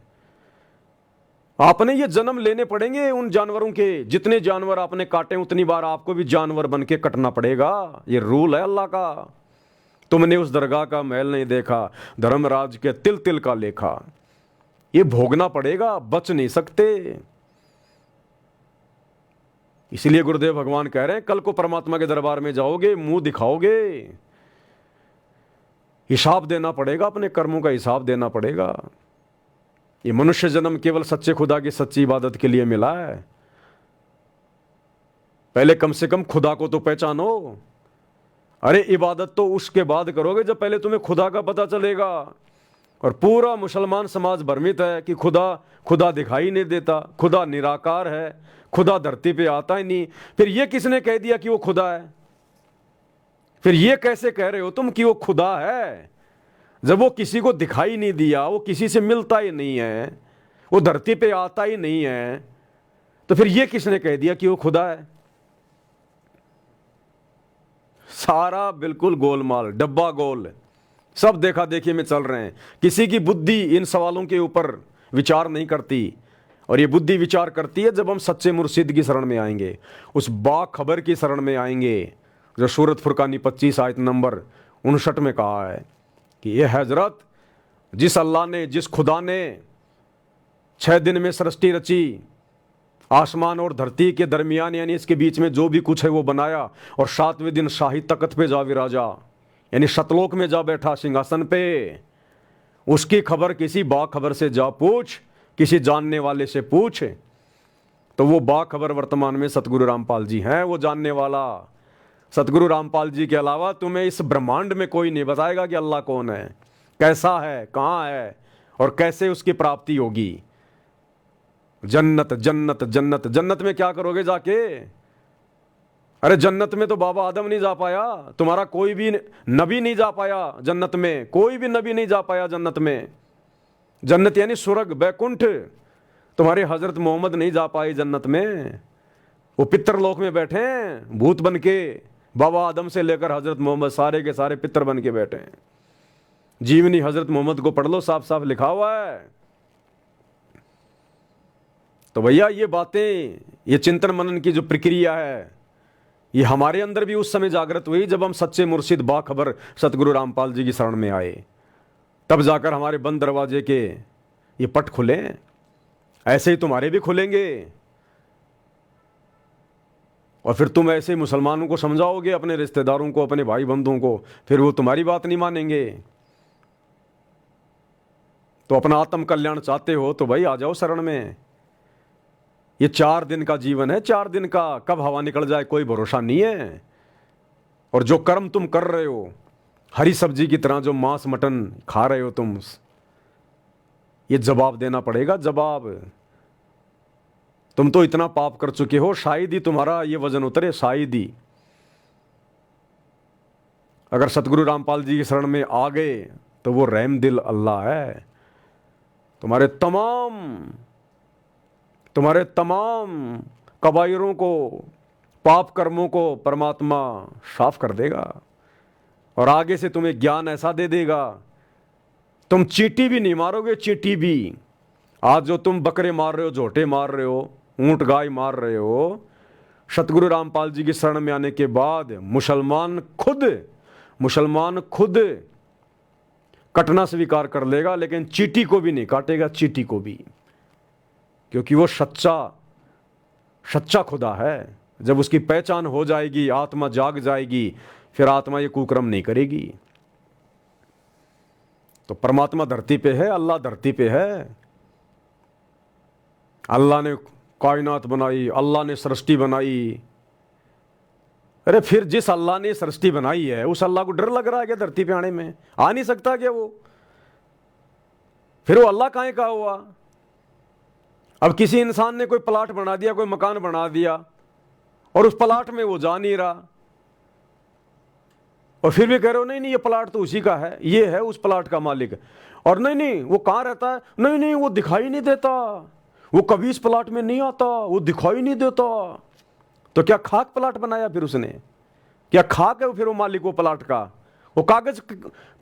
आपने ये जन्म लेने पड़ेंगे उन जानवरों के। जितने जानवर आपने काटे उतनी बार आपको भी जानवर बन के कटना पड़ेगा। ये रूल है अल्लाह का। तुमने उस दरगाह का महल नहीं देखा, धर्मराज के तिल तिल का लेखा। ये भोगना पड़ेगा, बच नहीं सकते। इसलिए गुरुदेव भगवान कह रहे हैं कल को परमात्मा के दरबार में जाओगे, मुंह दिखाओगे, हिसाब देना पड़ेगा, अपने कर्मों का हिसाब देना पड़ेगा। ये मनुष्य जन्म केवल सच्चे खुदा की सच्ची इबादत के लिए मिला है। पहले कम से कम खुदा को तो पहचानो। अरे इबादत तो उसके बाद करोगे जब पहले तुम्हें खुदा का पता चलेगा। और पूरा मुसलमान समाज भ्रमित है कि खुदा दिखाई नहीं देता, खुदा निराकार है, खुदा धरती पे आता ही नहीं। फिर ये किसने कह दिया कि वो खुदा है? फिर ये कैसे कह रहे हो तुम कि वो खुदा है, जब वो किसी को दिखाई नहीं दिया, वो किसी से मिलता ही नहीं है, वो धरती पे आता ही नहीं है, तो फिर ये किसने कह दिया कि वो खुदा है? सारा बिल्कुल गोलमाल, डब्बा गोल, सब देखा देखी में चल रहे हैं। किसी की बुद्धि इन सवालों के ऊपर विचार नहीं करती, और ये बुद्धि विचार करती है जब हम सच्चे मुर्शिद की शरण में आएंगे, उस बाखबर की शरण में आएंगे, जो सूरत फुरकानी 25 आयत नंबर 59 में कहा है कि ये हजरत, जिस अल्लाह ने, जिस खुदा ने 6 दिन में सृष्टि रची, आसमान और धरती के दरमियान यानी इसके बीच में जो भी कुछ है वो बनाया, और 7वें दिन शाही तख्त पे जा विराजा, यानी शतलोक में जा बैठा सिंहासन पे। उसकी खबर किसी बाखबर से जा पूछ, किसी जानने वाले से पूछ, तो वो बाखबर वर्तमान में सतगुरु रामपाल जी हैं, वो जानने वाला। सतगुरु रामपाल जी के अलावा तुम्हें इस ब्रह्मांड में कोई नहीं बताएगा कि अल्लाह कौन है, कैसा है, कहाँ है और कैसे उसकी प्राप्ति होगी। जन्नत जन्नत जन्नत, जन्नत में क्या करोगे जाके? अरे जन्नत में तो बाबा आदम नहीं जा पाया, तुम्हारा कोई भी नबी नहीं जा पाया जन्नत में, कोई भी नबी नहीं जा पाया जन्नत में। जन्नत यानी स्वर्ग, बैकुंठ, तुम्हारे हजरत मोहम्मद नहीं जा पाए जन्नत में। वो पितरलोक में बैठे हैं भूत बन के, बाबा आदम से लेकर हजरत मोहम्मद सारे के सारे पितर बन के बैठे हैं। जीवनी हजरत मोहम्मद को पढ़ लो, साफ साफ लिखा हुआ है। तो भैया ये बातें, ये चिंतन मनन की जो प्रक्रिया है, ये हमारे अंदर भी उस समय जागृत हुई जब हम सच्चे मुर्शिद बाखबर सतगुरु रामपाल जी की शरण में आए। तब जाकर हमारे बंद दरवाजे के ये पट खुले। ऐसे ही तुम्हारे भी खुलेंगे, और फिर तुम ऐसे मुसलमानों को समझाओगे, अपने रिश्तेदारों को, अपने भाई बंधुओं को, फिर वो तुम्हारी बात नहीं मानेंगे। तो अपना आत्म कल्याण चाहते हो तो भाई आ जाओ शरण में। ये 4 दिन का जीवन है, 4 दिन का, कब हवा निकल जाए कोई भरोसा नहीं है। और जो कर्म तुम कर रहे हो, हरी सब्जी की तरह जो मांस मटन खा रहे हो तुम, ये जवाब देना पड़ेगा, जवाब। तुम तो इतना पाप कर चुके हो, शायद ही तुम्हारा ये वजन उतरे, शायद ही। अगर सतगुरु रामपाल जी की शरण में आ गए तो वो रहम दिल अल्लाह है। तुम्हारे तमाम कबायरों को, पाप कर्मों को परमात्मा साफ कर देगा और आगे से तुम्हें ज्ञान ऐसा दे देगा, तुम चींटी भी नहीं मारोगे, चींटी भी। आज जो तुम बकरे मार रहे हो, झोटे मार रहे हो, ऊंट गाय मार रहे हो, सतगुरु रामपाल जी की शरण में आने के बाद मुसलमान खुद कटना स्वीकार कर लेगा, लेकिन चींटी को भी नहीं काटेगा, चींटी को भी, क्योंकि वो सच्चा खुदा है। जब उसकी पहचान हो जाएगी, आत्मा जाग जाएगी, फिर आत्मा ये कुकर्म नहीं करेगी। तो परमात्मा धरती पे है, अल्लाह धरती पे है। अल्लाह ने कायनात बनाई, अल्लाह ने सृष्टि बनाई। अरे फिर जिस अल्लाह ने सृष्टि बनाई है, उस अल्लाह को डर लग रहा है क्या धरती पे आने में? आ नहीं सकता क्या वो? फिर वो अल्लाह काहे का हुआ? अब किसी इंसान ने कोई प्लाट बना दिया, कोई मकान बना दिया, और उस प्लाट में वो जा नहीं रहा, और फिर भी कह रहे हो नहीं ये प्लाट तो उसी का है, ये है उस प्लाट का मालिक। और नहीं वो कहाँ रहता है? नहीं वो दिखाई नहीं देता, वो कभी इस प्लाट में नहीं आता, वो दिखाई नहीं देता। तो क्या खाक प्लाट बनाया फिर उसने? क्या खाक है फिर वो मालिक वो प्लाट का? वो कागज,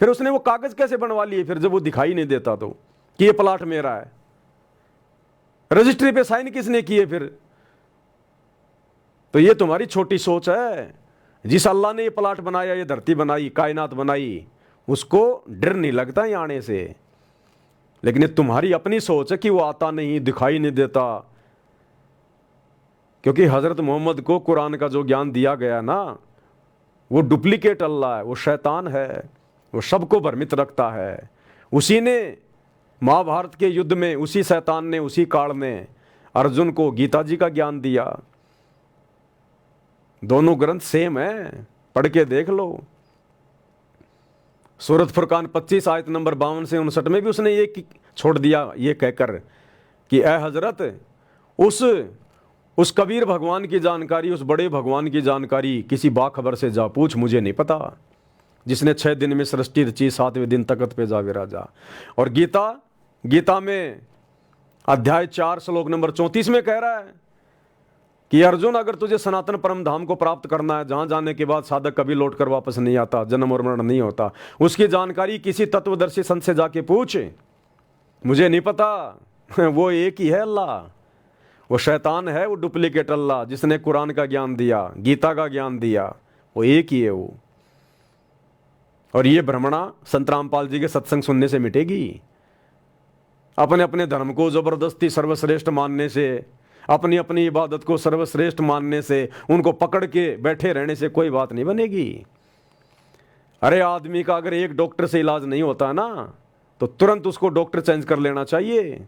फिर उसने वो कागज कैसे बनवा लिए फिर जब वो दिखाई नहीं देता तो, कि ये प्लाट मेरा है? रजिस्ट्री पे साइन किसने किए फिर? तो ये तुम्हारी छोटी सोच है। जिस अल्लाह ने ये प्लाट बनाया, ये धरती बनाई, कायनात बनाई, उसको डर नहीं लगता यहाँ आने से। लेकिन ये तुम्हारी अपनी सोच है कि वो आता नहीं, दिखाई नहीं देता। क्योंकि हजरत मोहम्मद को कुरान का जो ज्ञान दिया गया ना, वो डुप्लीकेट अल्लाह है, वो शैतान है, वो सबको भ्रमित रखता है। उसी ने महाभारत के युद्ध में, उसी शैतान ने, उसी काल में अर्जुन को गीता जी का ज्ञान दिया। दोनों ग्रंथ सेम है, पढ़ के देख लो। सूरत फुरकान 25 आयत नंबर 52 से 59 में भी उसने ये छोड़ दिया, ये कहकर कि ए हजरत, उस कबीर भगवान की जानकारी, उस बड़े भगवान की जानकारी किसी बाखबर से जा पूछ, मुझे नहीं पता। जिसने 6 दिन में सृष्टि रची, 7वें दिन तख्त पे जा विराजा। और गीता में अध्याय 4 श्लोक नंबर 34 में कह रहा है कि अर्जुन, अगर तुझे सनातन परम धाम को प्राप्त करना है, जहां जाने के बाद साधक कभी लौटकर वापस नहीं आता, जन्म और मरण नहीं होता, उसकी जानकारी किसी तत्वदर्शी संत से जाके पूछ, मुझे नहीं पता। वो एक ही है अल्लाह, वो शैतान है, वो डुप्लीकेट अल्लाह जिसने कुरान का ज्ञान दिया, गीता का ज्ञान दिया, वो एक ही है वो। और ये भ्रमणा संत रामपाल जी के सत्संग सुनने से मिटेगी। अपने अपने धर्म को जबरदस्ती सर्वश्रेष्ठ मानने से, अपनी अपनी इबादत को सर्वश्रेष्ठ मानने से, उनको पकड़ के बैठे रहने से कोई बात नहीं बनेगी। अरे आदमी का अगर एक डॉक्टर से इलाज नहीं होता ना, तो तुरंत उसको डॉक्टर चेंज कर लेना चाहिए।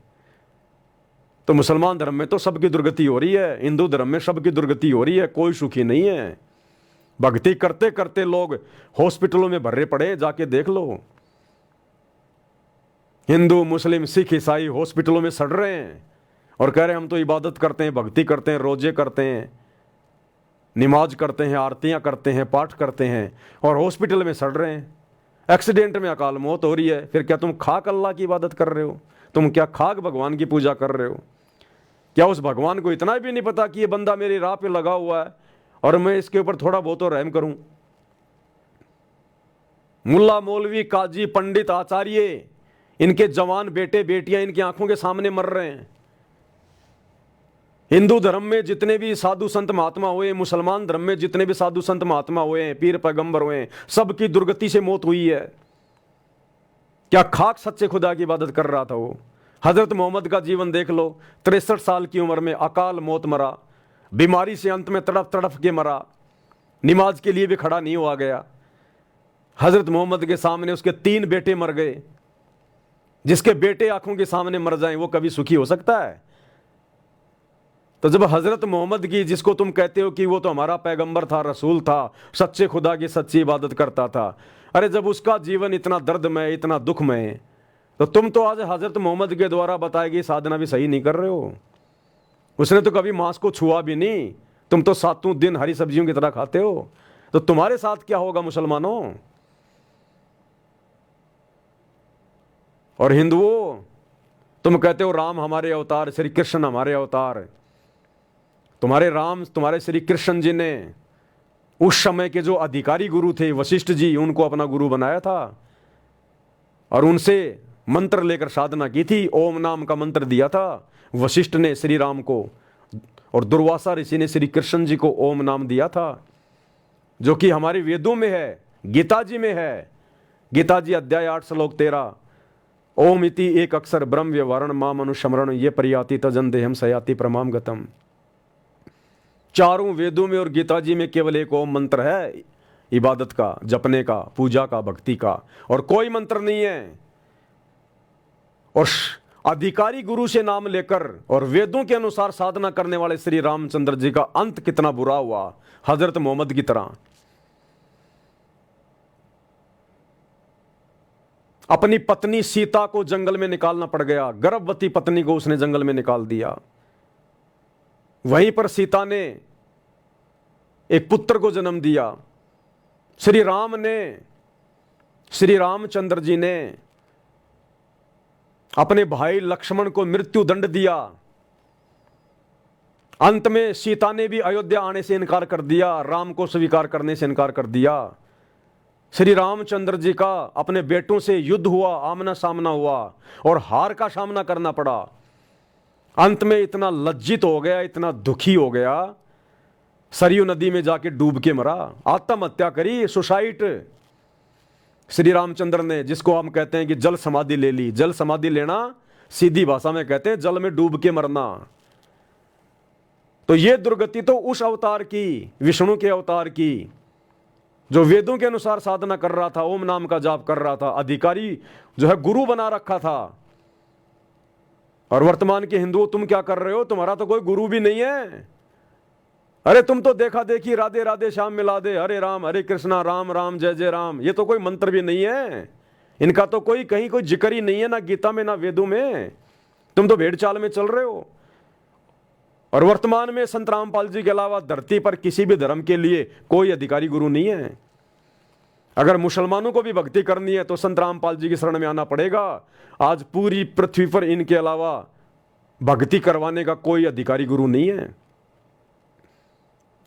तो मुसलमान धर्म में तो सबकी दुर्गति हो रही है, हिंदू धर्म में सबकी दुर्गति हो रही है, कोई सुखी नहीं है। भक्ति करते करते लोग हॉस्पिटलों में भर्रे पड़े, जाके देख लो। हिंदू, मुस्लिम, सिख, ईसाई हॉस्पिटलों में सड़ रहे हैं और कह रहे हैं हम तो इबादत करते हैं, भक्ति करते हैं, रोजे करते हैं, नमाज करते हैं, आरतियां करते हैं, पाठ करते हैं, और हॉस्पिटल में सड़ रहे हैं। एक्सीडेंट में अकाल मौत हो रही है। फिर क्या तुम खाक अल्लाह की इबादत कर रहे हो? तुम क्या खाक भगवान की पूजा कर रहे हो? क्या उस भगवान को इतना भी नहीं पता कि ये बंदा मेरी राह पे लगा हुआ है और मैं इसके ऊपर थोड़ा बहुत तो रहम करूं? मुल्ला, मौलवी, काजी, पंडित, आचार्य, इनके जवान बेटे बेटियां इनकी आंखों के सामने मर रहे हैं। हिंदू धर्म में जितने भी साधु संत महात्मा हुए, मुसलमान धर्म में जितने भी साधु संत महात्मा हुए, पीर पैगंबर हुए, सबकी दुर्गति से मौत हुई है। क्या खाक सच्चे खुदा की इबादत कर रहा था वो? हजरत मोहम्मद का जीवन देख लो, 63 साल की उम्र में अकाल मौत मरा, बीमारी से अंत में तड़फ तड़फ के मरा, नमाज के लिए भी खड़ा नहीं हुआ गया। हजरत मोहम्मद के सामने उसके 3 बेटे मर गए। जिसके बेटे आंखों के सामने मर जाएं, वो कभी सुखी हो सकता है? तो जब हजरत मोहम्मद की, जिसको तुम कहते हो कि वो तो हमारा पैगंबर था, रसूल था, सच्चे खुदा की सच्ची इबादत करता था, अरे जब उसका जीवन इतना दर्दमय, इतना दुखमय, तो तुम तो आज हजरत मोहम्मद के द्वारा बताई गई साधना भी सही नहीं कर रहे हो। उसने तो कभी मांस को छुआ भी नहीं, तुम तो 7 दिन हरी सब्जियों की तरह खाते हो। तो तुम्हारे साथ क्या होगा मुसलमानों? और हिंदुओं, तुम कहते हो राम हमारे अवतार, श्री कृष्ण हमारे अवतार। तुम्हारे राम, तुम्हारे श्री कृष्ण जी ने उस समय के जो अधिकारी गुरु थे वशिष्ठ जी, उनको अपना गुरु बनाया था और उनसे मंत्र लेकर साधना की थी। ओम नाम का मंत्र दिया था वशिष्ठ ने श्री राम को, और दुर्वासा ऋषि ने श्री कृष्ण जी को ओम नाम दिया था, जो कि हमारे वेदों में है, गीता जी में है। गीता जी अध्याय 8 श्लोक 13, ओम इति एक अक्षर ब्रह्म व्यवहारण माम अनुस्मरण ये परियाति तजन देहम सयाति प्रमाम गतम। चारों वेदों में और गीता जी में केवल एक ओम मंत्र है, इबादत का, जपने का, पूजा का, भक्ति का, और कोई मंत्र नहीं है। और अधिकारी गुरु से नाम लेकर और वेदों के अनुसार साधना करने वाले श्री रामचंद्र जी का अंत कितना बुरा हुआ, हजरत मोहम्मद की तरह। अपनी पत्नी सीता को जंगल में निकालना पड़ गया, गर्भवती पत्नी को उसने जंगल में निकाल दिया। वहीं पर सीता ने एक पुत्र को जन्म दिया। श्री रामचंद्र जी ने अपने भाई लक्ष्मण को मृत्यु दंड दिया। अंत में सीता ने भी अयोध्या आने से इनकार कर दिया, राम को स्वीकार करने से इनकार कर दिया। श्री रामचंद्र जी का अपने बेटों से युद्ध हुआ, आमना सामना हुआ और हार का सामना करना पड़ा। अंत में इतना लज्जित हो गया, इतना दुखी हो गया, सरयू नदी में जाके डूब के मरा, आत्महत्या करी, सुसाइड। श्री रामचंद्र ने, जिसको हम कहते हैं कि जल समाधि ले ली। जल समाधि लेना सीधी भाषा में कहते हैं जल में डूब के मरना। तो ये दुर्गति तो उस अवतार की, विष्णु के अवतार की, जो वेदों के अनुसार साधना कर रहा था, ओम नाम का जाप कर रहा था, अधिकारी जो है गुरु बना रखा था। और वर्तमान के हिंदुओं, तुम क्या कर रहे हो? तुम्हारा तो कोई गुरु भी नहीं है। अरे तुम तो देखा देखी राधे राधे श्याम मिला दे, हरे राम हरे कृष्णा राम राम जय जय राम, ये तो कोई मंत्र भी नहीं है, इनका तो कोई कहीं कोई जिक्र ही नहीं है, ना गीता में ना वेदों में। तुम तो भेड़ चाल में चल रहे हो। और वर्तमान में संत रामपाल जी के अलावा धरती पर किसी भी धर्म के लिए कोई अधिकारी गुरु नहीं है। अगर मुसलमानों को भी भक्ति करनी है तो संत रामपाल जी की शरण में आना पड़ेगा। आज पूरी पृथ्वी पर इनके अलावा भक्ति करवाने का कोई अधिकारी गुरु नहीं है।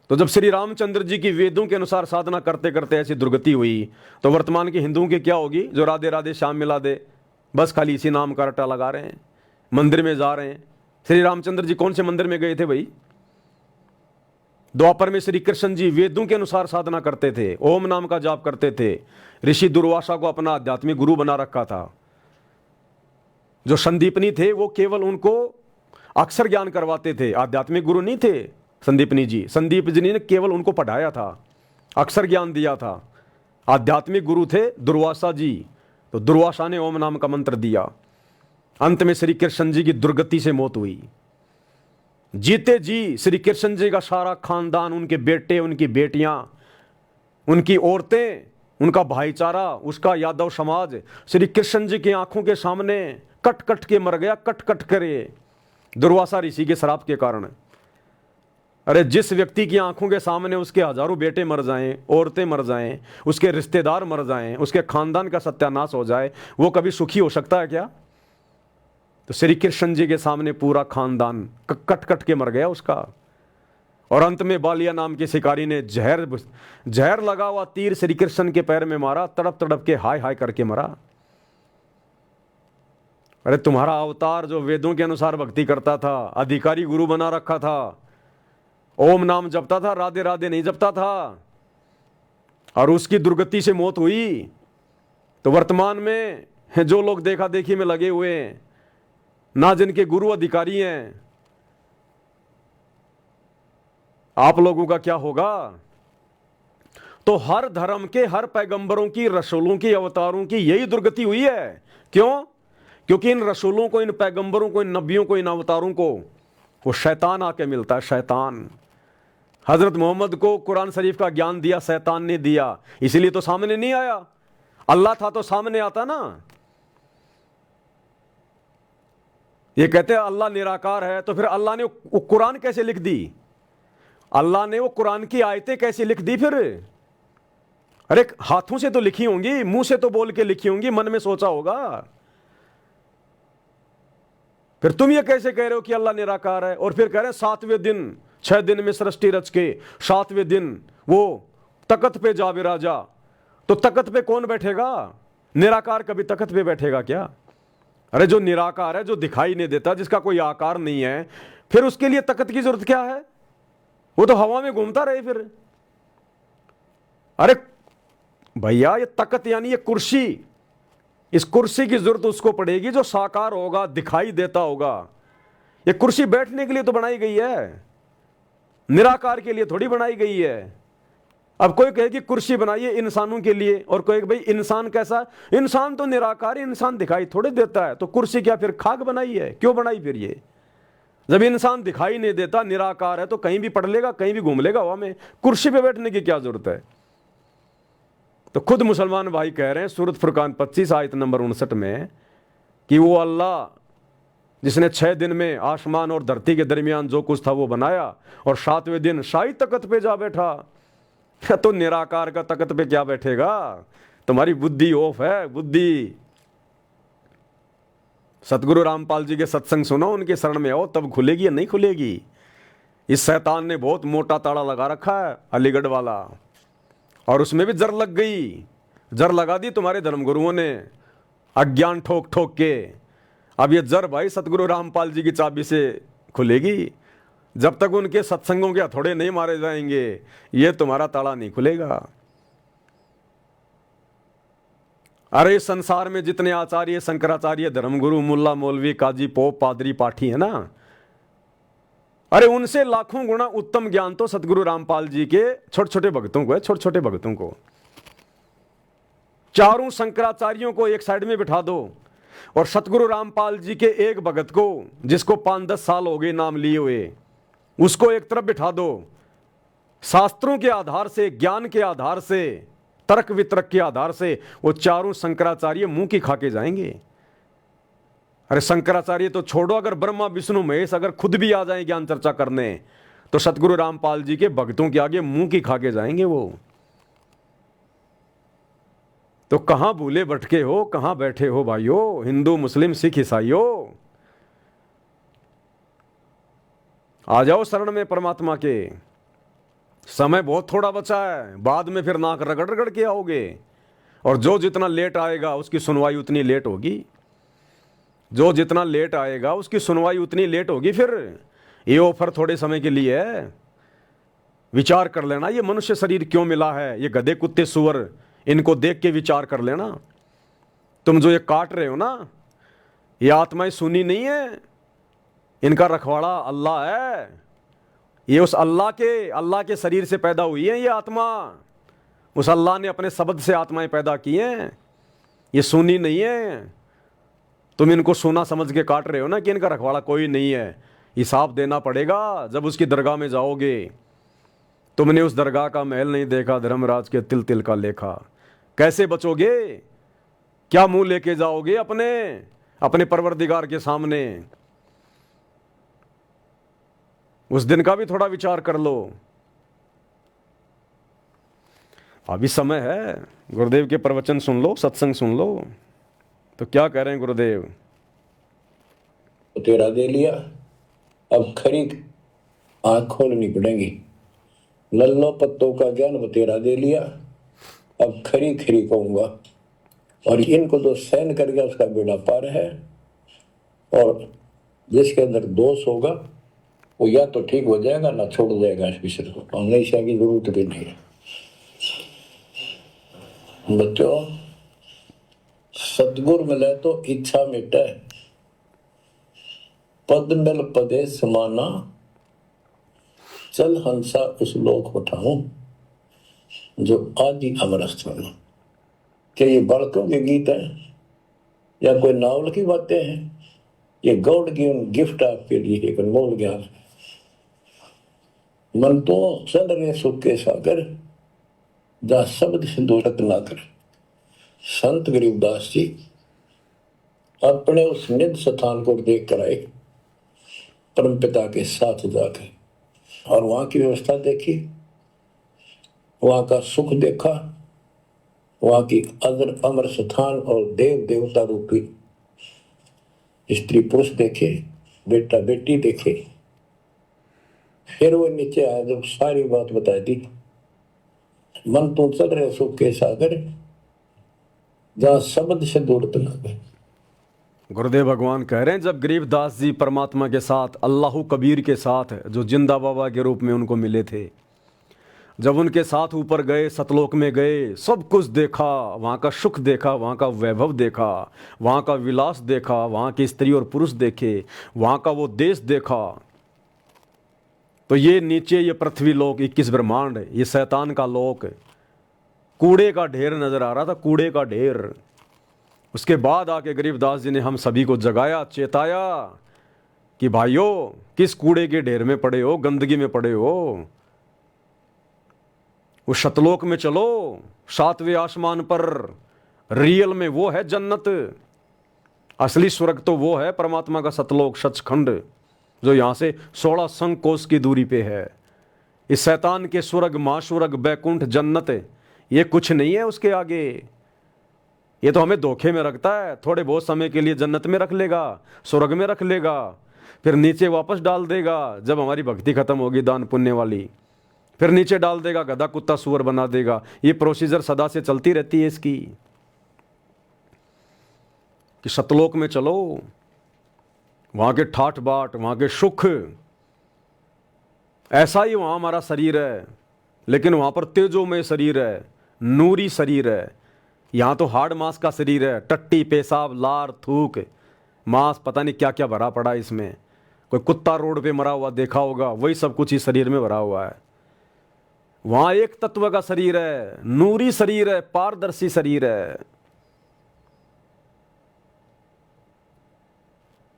तो जब श्री रामचंद्र जी की वेदों के अनुसार साधना करते करते ऐसी दुर्गति हुई, तो वर्तमान के हिंदुओं की क्या होगी? जो राधे राधे श्याम मिला दे, बस खाली इसी नाम का रट्टा लगा रहे हैं, मंदिर में जा रहे हैं। श्री रामचंद्र जी कौन से मंदिर में गए थे भाई? द्वापर में श्री कृष्ण जी वेदों के अनुसार साधना करते थे, ओम नाम का जाप करते थे। ऋषि दुर्वासा को अपना आध्यात्मिक गुरु बना रखा था। जो संदीपनी थे वो केवल उनको अक्षर ज्ञान करवाते थे, आध्यात्मिक गुरु नहीं थे संदीपनी जी। संदीप जी ने केवल उनको पढ़ाया था, अक्षर ज्ञान दिया था। आध्यात्मिक गुरु थे दुर्वासा जी, तो दुर्वासा ने ओम नाम का मंत्र दिया। अंत में श्री कृष्ण जी की दुर्गति से मौत हुई। जीते जी श्री कृष्ण जी का सारा खानदान, उनके बेटे, उनकी बेटियां, उनकी औरतें, उनका भाईचारा, उसका यादव समाज श्री कृष्ण जी की आंखों के सामने कट कट के मर गया, कट कट करे, दुर्वासा ऋषि के श्राप के कारण। अरे जिस व्यक्ति की आंखों के सामने उसके हजारों बेटे मर जाएं, औरतें मर जाएं, उसके रिश्तेदार मर जाएं, उसके खानदान का सत्यानाश हो जाए, वो कभी सुखी हो सकता है क्या? तो श्री कृष्ण जी के सामने पूरा खानदान कट कट के मर गया उसका। और अंत में बालिया नाम के शिकारी ने जहर लगा हुआ तीर श्री कृष्ण के पैर में मारा, तड़प तड़प के हाय हाय करके मरा। अरे तुम्हारा अवतार जो वेदों के अनुसार भक्ति करता था, अधिकारी गुरु बना रखा था, ओम नाम जपता था, राधे राधे नहीं जपता था, और उसकी दुर्गति से मौत हुई। तो वर्तमान में जो लोग देखा देखी में लगे हुए हैं, ना जिनके गुरु अधिकारी हैं, आप लोगों का क्या होगा? तो हर धर्म के, हर पैगंबरों की, रसूलों की, अवतारों की यही दुर्गति हुई है। क्यों? क्योंकि इन रसूलों को, इन पैगंबरों को, इन नबियों को, इन अवतारों को वो शैतान आके मिलता है, शैतान। हजरत मोहम्मद को कुरान शरीफ का ज्ञान दिया शैतान ने दिया, इसीलिए तो सामने नहीं आया। अल्लाह था तो सामने आता ना। ये कहते हैं अल्लाह निराकार है, तो फिर अल्लाह ने वो कुरान कैसे लिख दी? अल्लाह ने वो कुरान की आयतें कैसे लिख दी फिर? अरे हाथों से तो लिखी होंगी, मुंह से तो बोल के लिखी होंगी, मन में सोचा होगा। फिर तुम ये कैसे कह रहे हो कि अल्लाह निराकार है? और फिर कह रहे हैं 7वें दिन, 6 दिन में सृष्टि रच के 7वें दिन वो तख्त पे जा विराजा। तो तख्त पे कौन बैठेगा? निराकार कभी तख्त पे बैठेगा क्या? अरे जो निराकार है, जो दिखाई नहीं देता, जिसका कोई आकार नहीं है, फिर उसके लिए तख्त की जरूरत क्या है? वो तो हवा में घूमता रहे फिर। अरे भैया, ये तख्त यानी ये कुर्सी, इस कुर्सी की जरूरत उसको पड़ेगी जो साकार होगा, दिखाई देता होगा। ये कुर्सी बैठने के लिए तो बनाई गई है, निराकार के लिए थोड़ी बनाई गई है। अब कोई कहे कि कुर्सी बनाइए इंसानों के लिए, और कोई भाई इंसान कैसा? इंसान तो निराकार है, इंसान दिखाई थोड़े देता है, तो कुर्सी क्या फिर खाक बनाई है? क्यों बनाई फिर ये? जब इंसान दिखाई नहीं देता, निराकार है, तो कहीं भी पढ़ लेगा, कहीं भी घूम लेगा हवा में, कुर्सी पे बैठने की क्या जरूरत है? तो खुद मुसलमान भाई कह रहे हैं सूरत फुरकान 25 आयत नंबर 59 में कि वो अल्लाह जिसने 6 दिन में आसमान और धरती के दरमियान जो कुछ था वो बनाया, और 7वें दिन शाही तख्त पे जा बैठा। तो निराकार का तख्त पे क्या बैठेगा? तुम्हारी बुद्धि ऑफ है, बुद्धि। सतगुरु रामपाल जी के सत्संग सुनो, उनके शरण में आओ, तब खुलेगी या नहीं खुलेगी। इस शैतान ने बहुत मोटा ताड़ा लगा रखा है, अलीगढ़ वाला, और उसमें भी जर लग गई, जर लगा दी तुम्हारे धर्मगुरुओं ने, अज्ञान ठोक ठोक के। अब ये जर भाई सतगुरु रामपाल जी की चाबी से खुलेगी। जब तक उनके सत्संगों के हथौड़े नहीं मारे जाएंगे, ये तुम्हारा ताला नहीं खुलेगा। अरे संसार में जितने आचार्य, शंकराचार्य, धर्मगुरु, मुल्ला, मौलवी, काजी, पोप, पादरी, पाठी है ना, अरे उनसे लाखों गुना उत्तम ज्ञान तो सतगुरु रामपाल जी के छोटे छोटे भक्तों को है, छोटे छोटे भक्तों को। चारों शंकराचार्यों को एक साइड में बिठा दो, और सतगुरु रामपाल जी के एक भगत को, जिसको 5-10 साल हो गए नाम लिए हुए, उसको एक तरफ बिठा दो। शास्त्रों के आधार से, ज्ञान के आधार से, तर्क वितर्क के आधार से वो चारों शंकराचार्य मुंह की खा के जाएंगे। अरे शंकराचार्य तो छोड़ो, अगर ब्रह्मा विष्णु महेश अगर खुद भी आ जाए ज्ञान चर्चा करने, तो सतगुरु रामपाल जी के भक्तों के आगे मुंह की खा के जाएंगे वो। तो कहां भूले भटके हो, कहां बैठे हो भाइयों, हिंदू, मुस्लिम, सिख, ईसाइयों? आ जाओ शरण में परमात्मा के। समय बहुत थोड़ा बचा है, बाद में फिर नाक रगड़ रगड़ के आओगे, और जो जितना लेट आएगा उसकी सुनवाई उतनी लेट होगी। जो जितना लेट आएगा उसकी सुनवाई उतनी लेट होगी। फिर ये ऑफर थोड़े समय के लिए है, विचार कर लेना, ये मनुष्य शरीर क्यों मिला है, ये गधे कुत्ते सुअर, इनको देख के विचार कर लेना। तुम जो ये काट रहे हो ना, ये आत्माएं सुनी नहीं है, इनका रखवाड़ा अल्लाह है। ये उस अल्लाह के शरीर से पैदा हुई है ये आत्मा। उस अल्लाह ने अपने शब्द से आत्माएं पैदा की हैं, ये सुनी नहीं है। तुम इनको सुना समझ के काट रहे हो ना कि इनका रखवाड़ा कोई नहीं है। हिसाब देना पड़ेगा जब उसकी दरगाह में जाओगे। तुमने उस दरगाह का महल नहीं देखा, धर्मराज के तिल तिल का लेखा। कैसे बचोगे? क्या मुंह लेके जाओगे अपने परवरदिगार के सामने? उस दिन का भी थोड़ा विचार कर लो। अभी समय है, गुरुदेव के प्रवचन सुन लो, सत्संग सुन लो। तो क्या कह रहे हैं गुरुदेव? तेरा दे लिया, अब खरी आंख खोलनी पड़ेगी। लल्लो पत्तों का ज्ञान बतेरा दे लिया, अब खरी खरी कहूंगा। और इनको तो सहन कर गया उसका बेड़ा पार है। और जिसके अंदर दोष होगा वो या तो ठीक हो जाएगा ना छोड़ जाएगा इस विषय को। हमेशा की जरूरत भी नहीं है। बच्चों, सतगुर मिले तो इच्छा मिटे, पद मिल पदे समाना, चल हंसा उस लोक उठाऊं जो आज ही अमरस्थ बना। क्या ये बालकों के गीत हैं या कोई नावल की बातें हैं? ये गॉड गिवन गिफ्ट आपके लिए एक अनमोल ज्ञान है। मन तो चल रहे सुख के सागर, जा शब्द सिंधु रत्ना कर। संत गरीबदास जी अपने उस निज स्थान को देख कर आए, परम पिता के साथ जाकर, और वहां की व्यवस्था देखी, वहां का सुख देखा, वहां की अजर अमर स्थान और देव देवता रूपी स्त्री पुरुष देखे। बेटा बेटी देखे। फिर वो नीचे आया, जब सारी बात बता दी, मन तो चल रहे सुख के सागर, जहां शब्द से दूर लगे। गुरुदेव भगवान कह रहे हैं जब गरीबदास जी परमात्मा के साथ अल्लाह कबीर के साथ जो जिंदा बाबा के रूप में उनको मिले थे, जब उनके साथ ऊपर गए, सतलोक में गए, सब कुछ देखा, वहाँ का सुख देखा, वहाँ का वैभव देखा, वहाँ का विलास देखा, वहाँ की स्त्री और पुरुष देखे, वहाँ का वो देश देखा, तो ये नीचे ये पृथ्वी लोक 21 ब्रह्मांड, ये शैतान का लोक, कूड़े का ढेर नजर आ रहा था, कूड़े का ढेर। उसके बाद आके गरीबदास जी ने हम सभी को जगाया, चेताया कि भाइयों किस कूड़े के ढेर में पड़े हो, गंदगी में पड़े हो। उस सतलोक में चलो, 7वें आसमान पर, रियल में वो है जन्नत, असली स्वर्ग तो वो है परमात्मा का सतलोक सचखंड, जो यहाँ से 16 संग कोस की दूरी पे है। इस शैतान के स्वर्ग, महास्वर्ग, बैकुंठ, जन्नत, ये कुछ नहीं है उसके आगे। ये तो हमें धोखे में रखता है, थोड़े बहुत समय के लिए जन्नत में रख लेगा, स्वर्ग में रख लेगा, फिर नीचे वापस डाल देगा जब हमारी भक्ति खत्म होगी दान पुण्य वाली, फिर नीचे डाल देगा, गधा कुत्ता सुअर बना देगा। ये प्रोसीजर सदा से चलती रहती है इसकी, कि सतलोक में चलो, वहां के ठाठ बाट, वहां के सुख, ऐसा ही वहां हमारा शरीर है, लेकिन वहां पर तेजोमय शरीर है, नूरी शरीर है। यहां तो हार्ड मांस का शरीर है, टट्टी, पेशाब, लार, थूक, मांस, पता नहीं क्या क्या भरा पड़ा इसमें। कोई कुत्ता रोड पे मरा हुआ देखा होगा, वही सब कुछ इस शरीर में भरा हुआ है। वहां एक तत्व का शरीर है, नूरी शरीर है, पारदर्शी शरीर है।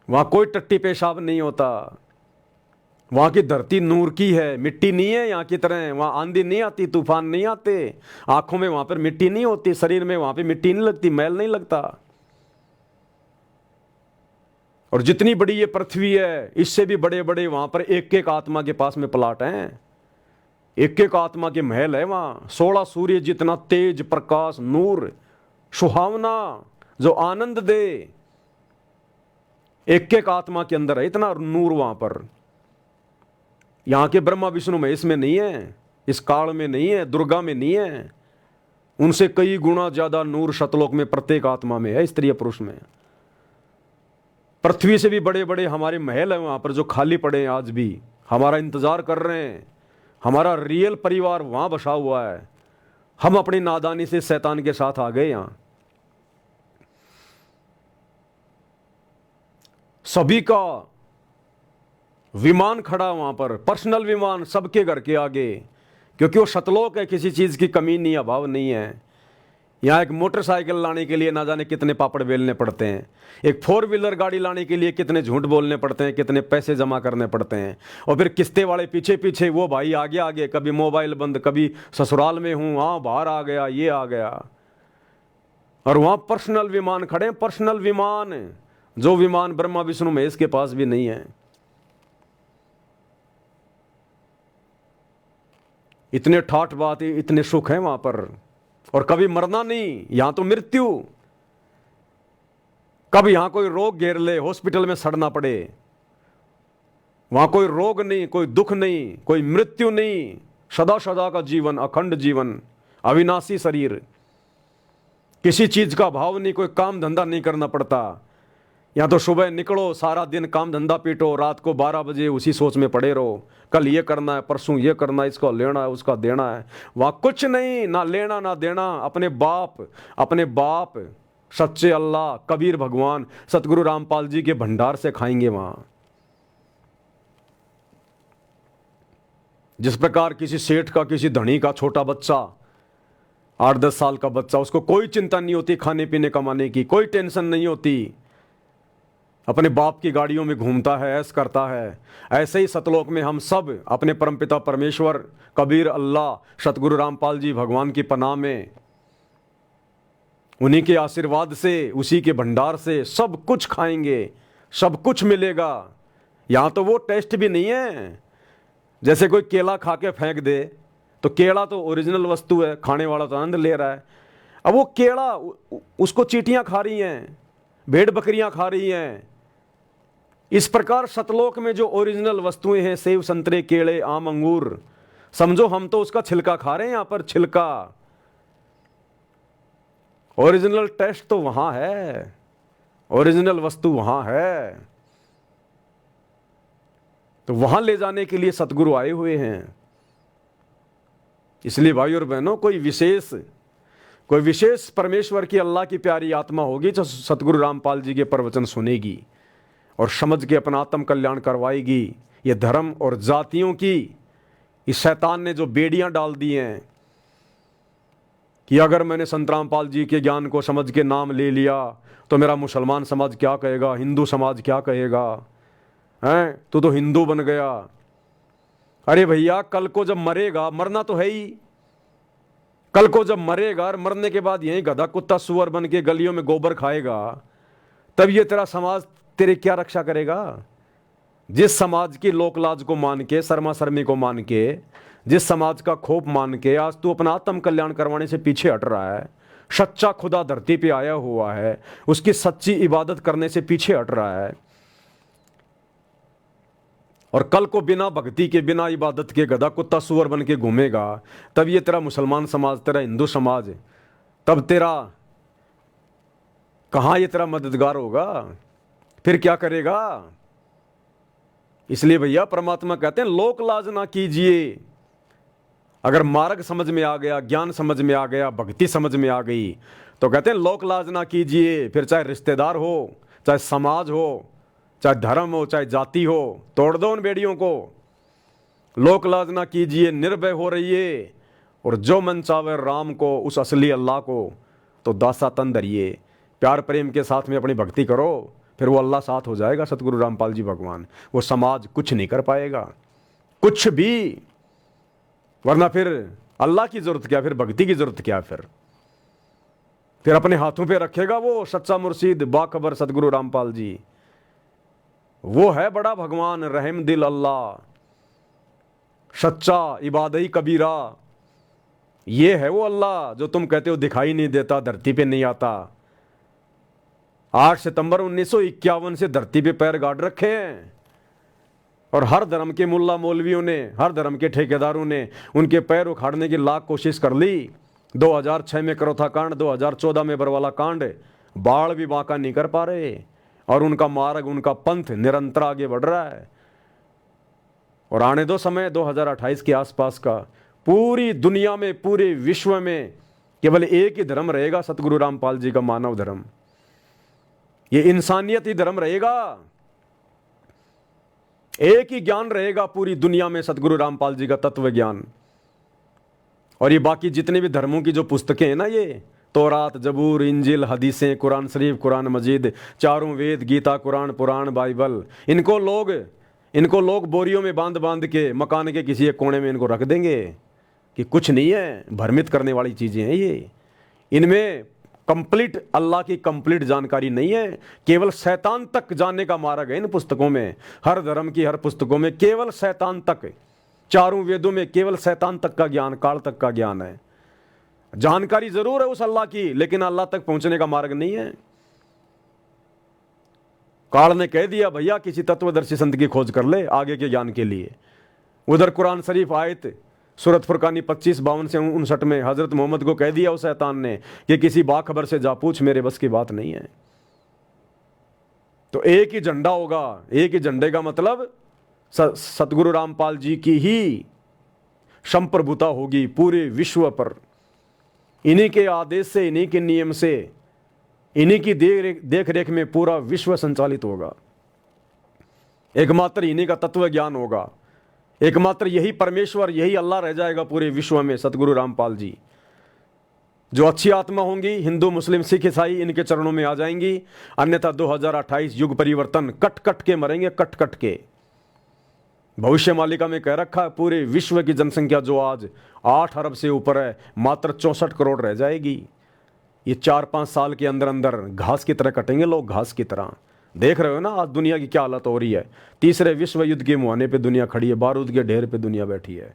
वहां कोई टट्टी पेशाब नहीं होता। वहां की धरती नूर की है, मिट्टी नहीं है यहाँ की तरह। वहां आंधी नहीं आती, तूफान नहीं आते, आंखों में वहां पर मिट्टी नहीं होती, शरीर में वहां पे मिट्टी नहीं लगती, मैल नहीं लगता। और जितनी बड़ी ये पृथ्वी है, इससे भी बड़े बड़े वहां पर एक एक आत्मा के पास में प्लाट हैं, एक एक आत्मा के महल है वहां। 16 सूर्य जितना तेज, प्रकाश, नूर, सुहावना, जो आनंद दे, एक एक आत्मा के अंदर है इतना नूर वहां पर। यहां के ब्रह्मा विष्णु महेश में नहीं है, इस काल में नहीं है, दुर्गा में नहीं है। उनसे कई गुना ज्यादा नूर सतलोक में प्रत्येक आत्मा में है, स्त्री पुरुष में। पृथ्वी से भी बड़े बड़े हमारे महल हैं वहां पर, जो खाली पड़े हैं आज भी, हमारा इंतजार कर रहे हैं। हमारा रियल परिवार वहां बसा हुआ है। हम अपनी नादानी से शैतान के साथ आ गए। यहां सभी का विमान खड़ा वहां पर, पर्सनल विमान सबके घर के आगे, क्योंकि वो सतलोक है, किसी चीज की कमी नहीं, अभाव नहीं है। यहाँ एक मोटरसाइकिल लाने के लिए ना जाने कितने पापड़ बेलने पड़ते हैं, एक 4 व्हीलर गाड़ी लाने के लिए कितने झूठ बोलने पड़ते हैं, कितने पैसे जमा करने पड़ते हैं, और फिर किस्ते वाले पीछे पीछे, वो भाई आगे आगे, कभी मोबाइल बंद, कभी ससुराल में हूँ, हाँ बाहर आ गया, ये आ गया। और वहाँ पर्सनल विमान खड़े हैं, पर्सनल विमान, जो विमान ब्रह्मा विष्णु महेश के पास भी नहीं है। इतने ठाठ बात, इतने सुख हैं वहां पर। और कभी मरना नहीं, यहां तो मृत्यु। कब यहां कोई रोग घेर ले, हॉस्पिटल में सड़ना पड़े, वहां कोई रोग नहीं, कोई दुख नहीं, कोई मृत्यु नहीं, सदा सदा का जीवन, अखंड जीवन, अविनाशी शरीर, किसी चीज का भाव नहीं, कोई काम धंधा नहीं करना पड़ता। या तो सुबह निकलो, सारा दिन काम धंधा पीटो, रात को 12 बजे उसी सोच में पड़े रहो, कल ये करना है, परसों ये करना है, इसको लेना है, उसका देना है। वहां कुछ नहीं, ना लेना ना देना। अपने बाप सच्चे अल्लाह, कबीर भगवान, सतगुरु रामपाल जी के भंडार से खाएंगे वहां। जिस प्रकार किसी सेठ का, किसी धनी का छोटा बच्चा, 8-10 साल का बच्चा, उसको कोई चिंता नहीं होती खाने पीने कमाने की, कोई टेंशन नहीं होती, अपने बाप की गाड़ियों में घूमता है, ऐश करता है। ऐसे ही सतलोक में हम सब अपने परमपिता परमेश्वर, कबीर अल्लाह, सतगुरु रामपाल जी भगवान की पनाह में, उन्हीं के आशीर्वाद से, उसी के भंडार से सब कुछ खाएंगे, सब कुछ मिलेगा। यहाँ तो वो टेस्ट भी नहीं है। जैसे कोई केला खा के फेंक दे, तो केला तो ओरिजिनल वस्तु है, खाने वाला तो आनंद ले रहा है। अब वो केला, उसको चींटियां खा रही हैं, भेड़ बकरियां खा रही हैं, इस प्रकार सतलोक में जो ओरिजिनल वस्तुएं हैं, सेब संतरे केले आम अंगूर, समझो हम तो उसका छिलका खा रहे हैं यहां पर, छिलका। ओरिजिनल टेस्ट तो वहां है, ओरिजिनल वस्तु वहां है। तो वहां ले जाने के लिए सतगुरु आए हुए हैं। इसलिए भाई और बहनों, कोई विशेष परमेश्वर की, अल्लाह की प्यारी आत्मा होगी जो सतगुरु रामपाल जी के प्रवचन सुनेगी और समझ के अपना आत्म कल्याण करवाएगी। ये धर्म और जातियों की इस शैतान ने जो बेड़ियां डाल दी हैं कि अगर मैंने संत रामपाल जी के ज्ञान को समझ के नाम ले लिया तो मेरा मुसलमान समाज क्या कहेगा, हिंदू समाज क्या कहेगा, हैं तू तो हिंदू बन गया। अरे भैया, कल को जब मरेगा, मरना तो है ही, कल को जब मरेगा और मरने के बाद यही गधा कुत्ता सुअर बन के गलियों में गोबर खाएगा, तब ये तेरा समाज तेरी क्या रक्षा करेगा। जिस समाज की लोकलाज को मान के, शर्मा शर्मी को मान के, जिस समाज का खोप मान के आज तू अपना आत्म कल्याण करवाने से पीछे हट रहा है, सच्चा खुदा धरती पे आया हुआ है, उसकी सच्ची इबादत करने से पीछे हट रहा है, और कल को बिना भक्ति के, बिना इबादत के गधा कुत्ता सुअर बन के घूमेगा, तब ये तेरा मुसलमान समाज, तेरा हिंदू समाज, तब तेरा कहां ये तेरा मददगार होगा, फिर क्या करेगा। इसलिए भैया परमात्मा कहते हैं लोक लाज ना कीजिए। अगर मार्ग समझ में आ गया, ज्ञान समझ में आ गया, भक्ति समझ में आ गई, तो कहते हैं लोक लाज ना कीजिए। फिर चाहे रिश्तेदार हो, चाहे समाज हो, चाहे धर्म हो, चाहे जाति हो, तोड़ दो उन बेड़ियों को। लोक लाज ना कीजिए, निर्भय हो रहिए, और जो मन चावे राम को, उस असली अल्लाह को तो दासा तन धरिए। प्यार प्रेम के साथ में अपनी भक्ति करो, फिर वो अल्लाह साथ हो जाएगा, सतगुरु रामपाल जी भगवान। वो समाज कुछ नहीं कर पाएगा, कुछ भी। वरना फिर अल्लाह की जरूरत क्या, फिर भक्ति की जरूरत क्या। फिर अपने हाथों पे रखेगा वो सच्चा मुर्शीद बाखबर सतगुरु रामपाल जी। वो है बड़ा भगवान, रहम दिल अल्लाह, सच्चा इबादई कबीरा। ये है वो अल्लाह जो तुम कहते हो दिखाई नहीं देता, धरती पे नहीं आता। 8 सितंबर 1951 से धरती पे पैर गाड़ रखे हैं, और हर धर्म के मुल्ला मौलवियों ने, हर धर्म के ठेकेदारों ने उनके पैर उखाड़ने की लाख कोशिश कर ली। 2006 में करोथा कांड, 2014 में बरवाला कांड, बाढ़ भी बांका नहीं कर पा रहे, और उनका मार्ग, उनका पंथ निरंतर आगे बढ़ रहा है। और आने दो समय 2028 के आसपास का, पूरी दुनिया में, पूरे विश्व में केवल एक ही धर्म रहेगा, सतगुरु रामपाल जी का मानव धर्म। ये इंसानियत ही धर्म रहेगा, एक ही ज्ञान रहेगा पूरी दुनिया में, सतगुरु रामपाल जी का तत्व ज्ञान। और ये बाकी जितने भी धर्मों की जो पुस्तकें हैं ना, ये तौरात, जबूर, इंजिल, हदीसें, कुरान शरीफ, कुरान मजीद, चारों वेद, गीता, कुरान, पुराण, बाइबल, इनको लोग बोरियों में बांध बांध के मकान के किसी एक कोने में इनको रख देंगे कि कुछ नहीं है। भ्रमित करने वाली चीज़ें हैं ये। इनमें कंप्लीट अल्लाह की कंप्लीट जानकारी नहीं है, केवल शैतान तक जानने का मार्ग है इन पुस्तकों में। हर धर्म की हर पुस्तकों में केवल शैतान तक, चारों वेदों में केवल शैतान तक का ज्ञान, काल तक का ज्ञान है। जानकारी जरूर है उस अल्लाह की, लेकिन अल्लाह तक पहुंचने का मार्ग नहीं है। काल ने कह दिया भैया किसी तत्वदर्शी संत की खोज कर ले आगे के ज्ञान के लिए। उधर कुरान शरीफ आयत सूरत फुरकानी 25-52 से 59 में हजरत मोहम्मद को कह दिया उस शैतान ने कि किसी बाखबर से जा पूछ, मेरे बस की बात नहीं है। तो एक ही झंडा होगा, एक ही झंडे का मतलब सतगुरु रामपाल जी की ही संप्रभुता होगी पूरे विश्व पर। इन्हीं के आदेश से, इन्हीं के नियम से, इन्हीं की देख रेख में पूरा विश्व संचालित होगा। एकमात्र इन्हीं का तत्व ज्ञान होगा, एकमात्र यही परमेश्वर, यही अल्लाह रह जाएगा पूरे विश्व में, सतगुरु रामपाल जी। जो अच्छी आत्मा होंगी, हिंदू, मुस्लिम, सिख, ईसाई, इनके चरणों में आ जाएंगी। अन्यथा 2028 युग परिवर्तन कट कट के मरेंगे, कट कट के। भविष्य मालिका में कह रखा है पूरे विश्व की जनसंख्या जो आज 8 अरब से ऊपर है, मात्र 64 करोड़ रह जाएगी। ये 4-5 साल के अंदर अंदर घास की तरह कटेंगे लोग, घास की तरह। देख रहे हो ना आज दुनिया की क्या हालत हो रही है। तीसरे विश्व युद्ध के मुहाने पे दुनिया खड़ी है, बारूद के ढेर पे दुनिया बैठी है।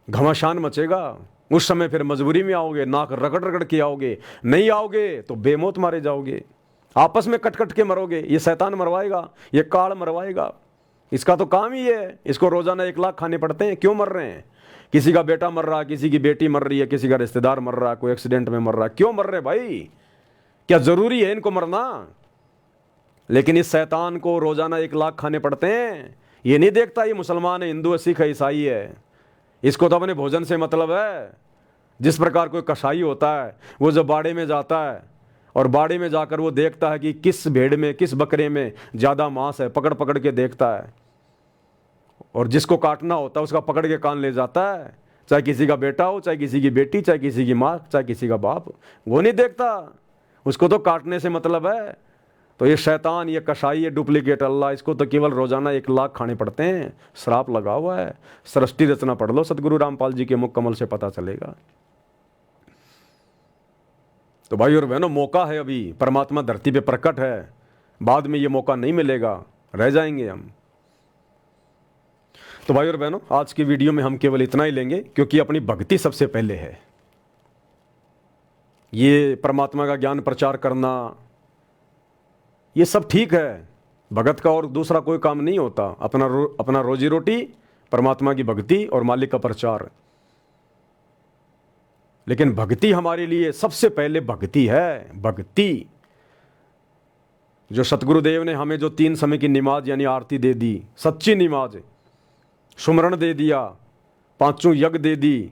घमासान मचेगा। उस समय फिर मजबूरी में आओगे, नाक रगड़ रगड़ के आओगे, नहीं आओगे तो बेमौत मारे जाओगे। आपस में कट कट के मरोगे। ये शैतान मरवाएगा, ये काल मरवाएगा, इसका तो काम ही है। इसको रोजाना 1 लाख खाने पड़ते हैं। क्यों मर रहे हैं? किसी का बेटा मर रहा है, किसी की बेटी मर रही है, किसी का रिश्तेदार मर रहा है, कोई एक्सीडेंट में मर रहा है। क्यों मर रहे भाई? क्या जरूरी है इनको मरना? लेकिन इस शैतान को रोजाना 1 लाख खाने पड़ते हैं। ये नहीं देखता ये मुसलमान है, हिंदू है, सिख है, ईसाई है। इसको तो अपने भोजन से मतलब है। जिस प्रकार कोई कसाई होता है, वो जब बाड़े में जाता है और बाड़े में जाकर वो देखता है कि किस भेड़ में, किस बकरे में ज़्यादा मांस है, पकड़ पकड़ के देखता है, और जिसको काटना होता है उसका पकड़ के कान ले जाता है। चाहे किसी का बेटा हो, चाहे किसी की बेटी, चाहे किसी की माँ, चाहे किसी का बाप, वो नहीं देखता, उसको तो काटने से मतलब है। तो ये शैतान, ये कसाई, ये डुप्लीकेट अल्लाह, इसको तो केवल रोजाना 1 लाख खाने पड़ते हैं। श्राप लगा हुआ है। सृष्टि रचना पढ़ लो, सतगुरु रामपाल जी के मुख कमल से पता चलेगा। तो भाई और बहनों, मौका है अभी, परमात्मा धरती पे प्रकट है। बाद में ये मौका नहीं मिलेगा, रह जाएंगे हम। तो भाई और बहनों, आज की वीडियो में हम केवल इतना ही लेंगे, क्योंकि अपनी भक्ति सबसे पहले है। ये परमात्मा का ज्ञान प्रचार करना, ये सब ठीक है, भगत का और दूसरा कोई काम नहीं होता। अपना रोजी रोटी, परमात्मा की भक्ति और मालिक का प्रचार। लेकिन भक्ति हमारे लिए सबसे पहले भक्ति है। भक्ति जो सतगुरुदेव ने हमें जो 3 समय की नमाज यानी आरती दे दी, सच्ची नमाज, सुमरण दे दिया, 5 यज्ञ दे दी,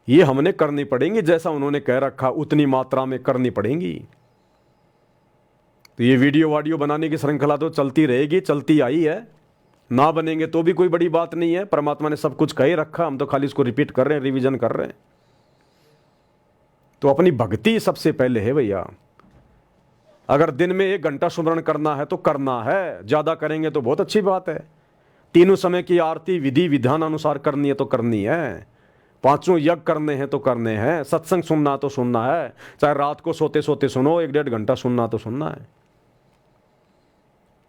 ये हमने करनी पड़ेंगी। जैसा उन्होंने कह रखा उतनी मात्रा में करनी पड़ेंगी। तो ये वीडियो बनाने की श्रृंखला तो चलती रहेगी, चलती आई है। ना बनेंगे तो भी कोई बड़ी बात नहीं है। परमात्मा ने सब कुछ कह ही रखा, हम तो खाली इसको रिपीट कर रहे हैं, रिवीजन कर रहे हैं। तो अपनी भक्ति सबसे पहले है भैया। अगर दिन में 1 घंटा सुमरण करना है तो करना है, ज़्यादा करेंगे तो बहुत अच्छी बात है। 3 समय की आरती विधि विधान अनुसार करनी है तो करनी है। 5 यज्ञ करने हैं तो करने हैं। सत्संग सुनना तो सुनना है, चाहे रात को सोते सोते सुनो, 1-1.5 घंटा सुनना तो सुनना है।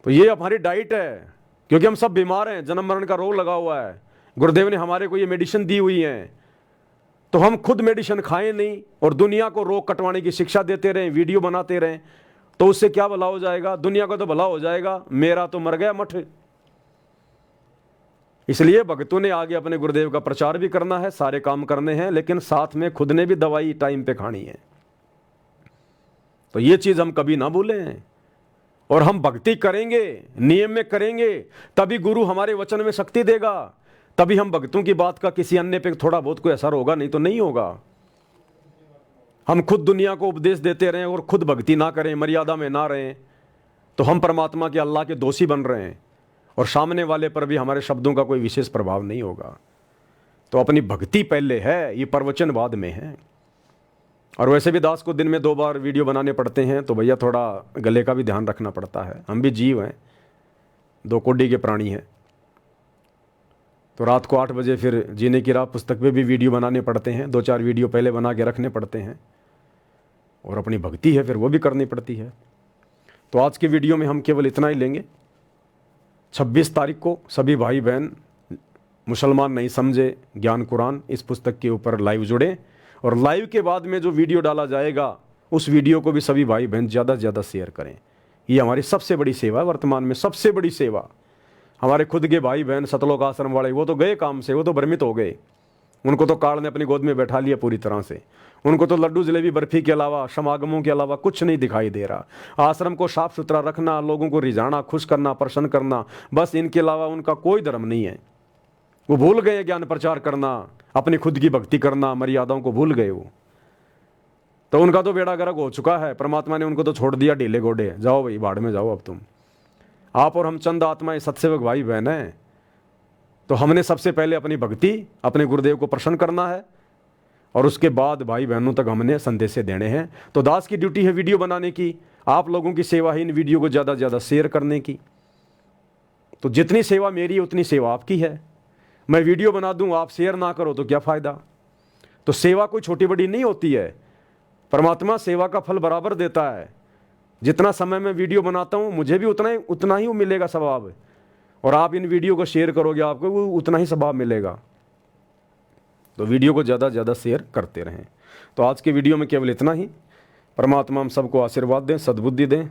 तो ये हमारी डाइट है, क्योंकि हम सब बीमार हैं, जन्म मरण का रोग लगा हुआ है। गुरुदेव ने हमारे को ये मेडिसिन दी हुई है, तो हम खुद मेडिसिन खाएं नहीं और दुनिया को रोग कटवाने की शिक्षा देते रहें, वीडियो बनाते रहें, तो उससे क्या भला हो जाएगा? दुनिया का तो भला हो जाएगा, मेरा तो मर गया मठ। इसलिए भक्तों ने आगे अपने गुरुदेव का प्रचार भी करना है, सारे काम करने हैं, लेकिन साथ में खुद ने भी दवाई टाइम पे खानी है। तो ये चीज हम कभी ना भूलें। और हम भक्ति करेंगे, नियम में करेंगे, तभी गुरु हमारे वचन में शक्ति देगा, तभी हम भक्तों की बात का किसी अन्य पे थोड़ा बहुत कोई असर होगा, नहीं तो नहीं होगा। हम खुद दुनिया को उपदेश देते रहें और खुद भक्ति ना करें, मर्यादा में ना रहें, तो हम परमात्मा के, अल्लाह के दोषी बन रहे हैं, और सामने वाले पर भी हमारे शब्दों का कोई विशेष प्रभाव नहीं होगा। तो अपनी भक्ति पहले है, ये प्रवचन बाद में है। और वैसे भी दास को दिन में 2 बार वीडियो बनाने पड़ते हैं, तो भैया थोड़ा गले का भी ध्यान रखना पड़ता है। हम भी जीव हैं, 2 कोडि के प्राणी हैं। तो रात को 8 बजे फिर जीने की राह पुस्तक पे भी वीडियो बनाने पड़ते हैं, 2-4 वीडियो पहले बना के रखने पड़ते हैं। और अपनी भक्ति है फिर वो भी करनी पड़ती है। तो आज की वीडियो में हम केवल इतना ही लेंगे। 26 तारीख को सभी भाई बहन मुसलमान नहीं समझे ज्ञान कुरान इस पुस्तक के ऊपर लाइव जुड़े, और लाइव के बाद में जो वीडियो डाला जाएगा उस वीडियो को भी सभी भाई बहन ज़्यादा से ज़्यादा शेयर करें। ये हमारी सबसे बड़ी सेवा है, वर्तमान में सबसे बड़ी सेवा। हमारे खुद के भाई बहन सतलोक आश्रम वाले, वो तो गए काम से, वो तो भ्रमित हो गए। उनको तो काल ने अपनी गोद में बैठा लिया पूरी तरह से। उनको तो लड्डू जलेबी बर्फी के अलावा, समागमों के अलावा कुछ नहीं दिखाई दे रहा। आश्रम को साफ सुथरा रखना, लोगों को रिझाना, खुश करना, प्रसन्न करना, बस इनके अलावा उनका कोई धर्म नहीं है। वो भूल गए ज्ञान प्रचार करना, अपनी खुद की भक्ति करना, मर्यादाओं को भूल गए वो। तो उनका तो बेड़ा गर्क हो चुका है। परमात्मा ने उनको तो छोड़ दिया ढीले घोड़े, जाओ भाई भाड़ में जाओ अब तुम। आप और हम चंद आत्माएं सत्सेवक भाई बहन हैं। तो हमने सबसे पहले अपनी भक्ति, अपने गुरुदेव को प्रसन्न करना है, और उसके बाद भाई बहनों तक हमने संदेश देने हैं। तो दास की ड्यूटी है वीडियो बनाने की, आप लोगों की सेवा है इन वीडियो को ज़्यादा से ज़्यादा शेयर करने की। तो जितनी सेवा मेरी है उतनी सेवा आपकी है। मैं वीडियो बना दूं, आप शेयर ना करो तो क्या फ़ायदा। तो सेवा कोई छोटी बड़ी नहीं होती है। परमात्मा सेवा का फल बराबर देता है। जितना समय मैं वीडियो बनाता हूं मुझे भी उतना ही मिलेगा सवाब, और आप इन वीडियो को शेयर करोगे आपको वो उतना ही सवाब मिलेगा। तो वीडियो को ज़्यादा से ज़्यादा शेयर करते रहें। तो आज के वीडियो में केवल इतना ही। परमात्मा हम सबको आशीर्वाद दें, सद्बुद्धि दें।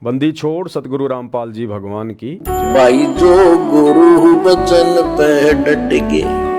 बंदी छोड़ सतगुरु रामपाल जी भगवान की। भाई जो गुरु वचन पे डट के